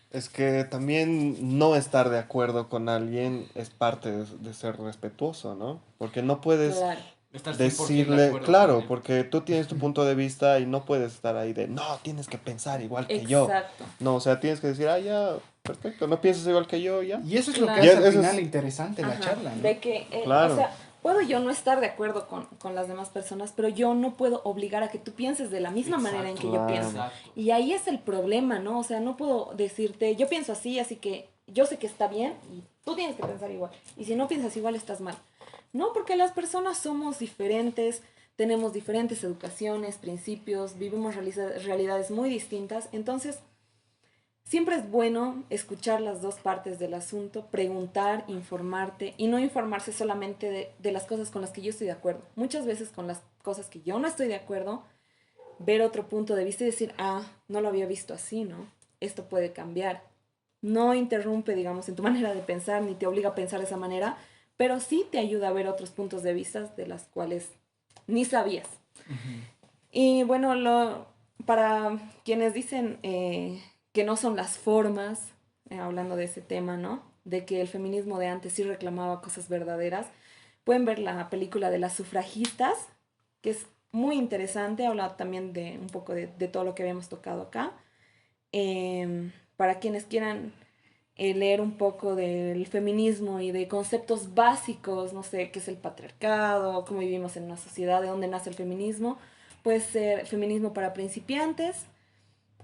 Es que también no estar de acuerdo con alguien es parte de ser respetuoso, ¿no? Porque no puedes... Claro. Estar 100% de decirle, acuerdo claro, con él. porque tú tienes tu punto de vista y no puedes estar ahí de, no, tienes que pensar igual que yo. Exacto. No, o sea, tienes que decir, ya, perfecto, no piensas igual que yo, ya. Y eso es lo que Claro. hace Y al eso final es- interesante la Ajá, charla, ¿no? de que, Claro. o sea, puedo yo no estar de acuerdo con las demás personas, pero yo no puedo obligar a que tú pienses de la misma manera en que yo Claro. pienso. Exacto. Y ahí es el problema, ¿no? O sea, no puedo decirte, yo pienso así, así que yo sé que está bien y tú tienes que pensar igual. Y si no piensas igual, estás mal. No, porque las personas somos diferentes, tenemos diferentes educaciones, principios, vivimos realidades muy distintas. Entonces, siempre es bueno escuchar las dos partes del asunto, preguntar, informarte y no informarse solamente de las cosas con las que yo estoy de acuerdo. Muchas veces con las cosas que yo no estoy de acuerdo, ver otro punto de vista y decir, no lo había visto así, ¿no? Esto puede cambiar. No interrumpe, digamos, en tu manera de pensar ni te obliga a pensar de esa manera, pero sí te ayuda a ver otros puntos de vista de las cuales ni sabías. Y bueno, para quienes dicen que no son las formas, hablando de ese tema, ¿no? De que el feminismo de antes sí reclamaba cosas verdaderas, pueden ver la película de las sufragistas, que es muy interesante, habla también de un poco de todo lo que habíamos tocado acá. Para quienes quieran leer un poco del feminismo y de conceptos básicos, no sé, qué es el patriarcado, cómo vivimos en una sociedad, de dónde nace el feminismo, puede ser feminismo para principiantes.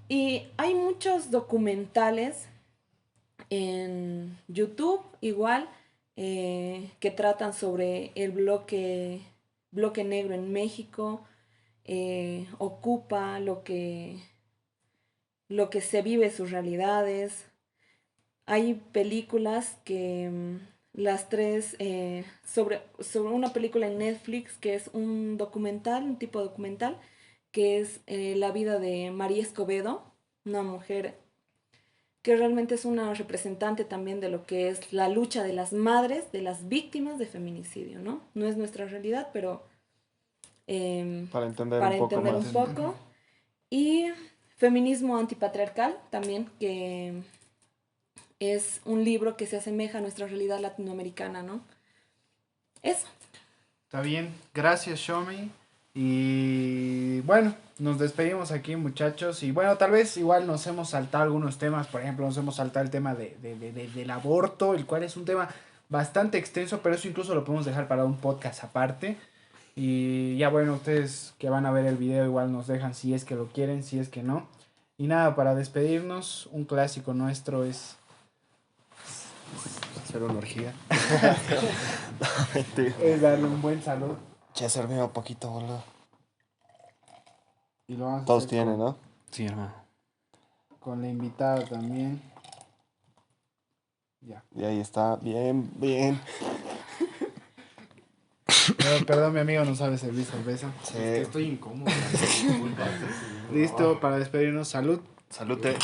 Y hay muchos documentales en YouTube, igual, que tratan sobre el bloque negro en México, Ocupa, lo que se vive, sus realidades. Hay películas que las tres, sobre una película en Netflix que es un documental, un tipo de documental, que es la vida de María Escobedo, una mujer que realmente es una representante también de lo que es la lucha de las madres, de las víctimas de feminicidio, ¿no? No es nuestra realidad, pero Para entender para un poco entender más. un poco. Y feminismo antipatriarcal también, que es un libro que se asemeja a nuestra realidad latinoamericana, ¿no? Eso. Está bien, gracias Shomi. Y bueno, nos despedimos aquí muchachos. Y bueno, tal vez igual nos hemos saltado algunos temas. Por ejemplo, nos hemos saltado el tema del aborto, el cual es un tema bastante extenso, pero eso incluso lo podemos dejar para un podcast aparte. Y ya bueno, ustedes que van a ver el video igual nos dejan si es que lo quieren, si es que no. Y nada, para despedirnos, un clásico nuestro es... Hacer una orgía. es darle un buen salud. Che, servime un poquito, boludo. Y lo vamos a Todos hacer tienen, con, ¿no? Sí, hermano. con la invitada también. Ya. Y ahí está, bien, bien. Perdón, mi amigo no sabe servir cerveza. Sí. Es que estoy incómodo. Disculpa. Listo, para despedirnos, salud. Salute.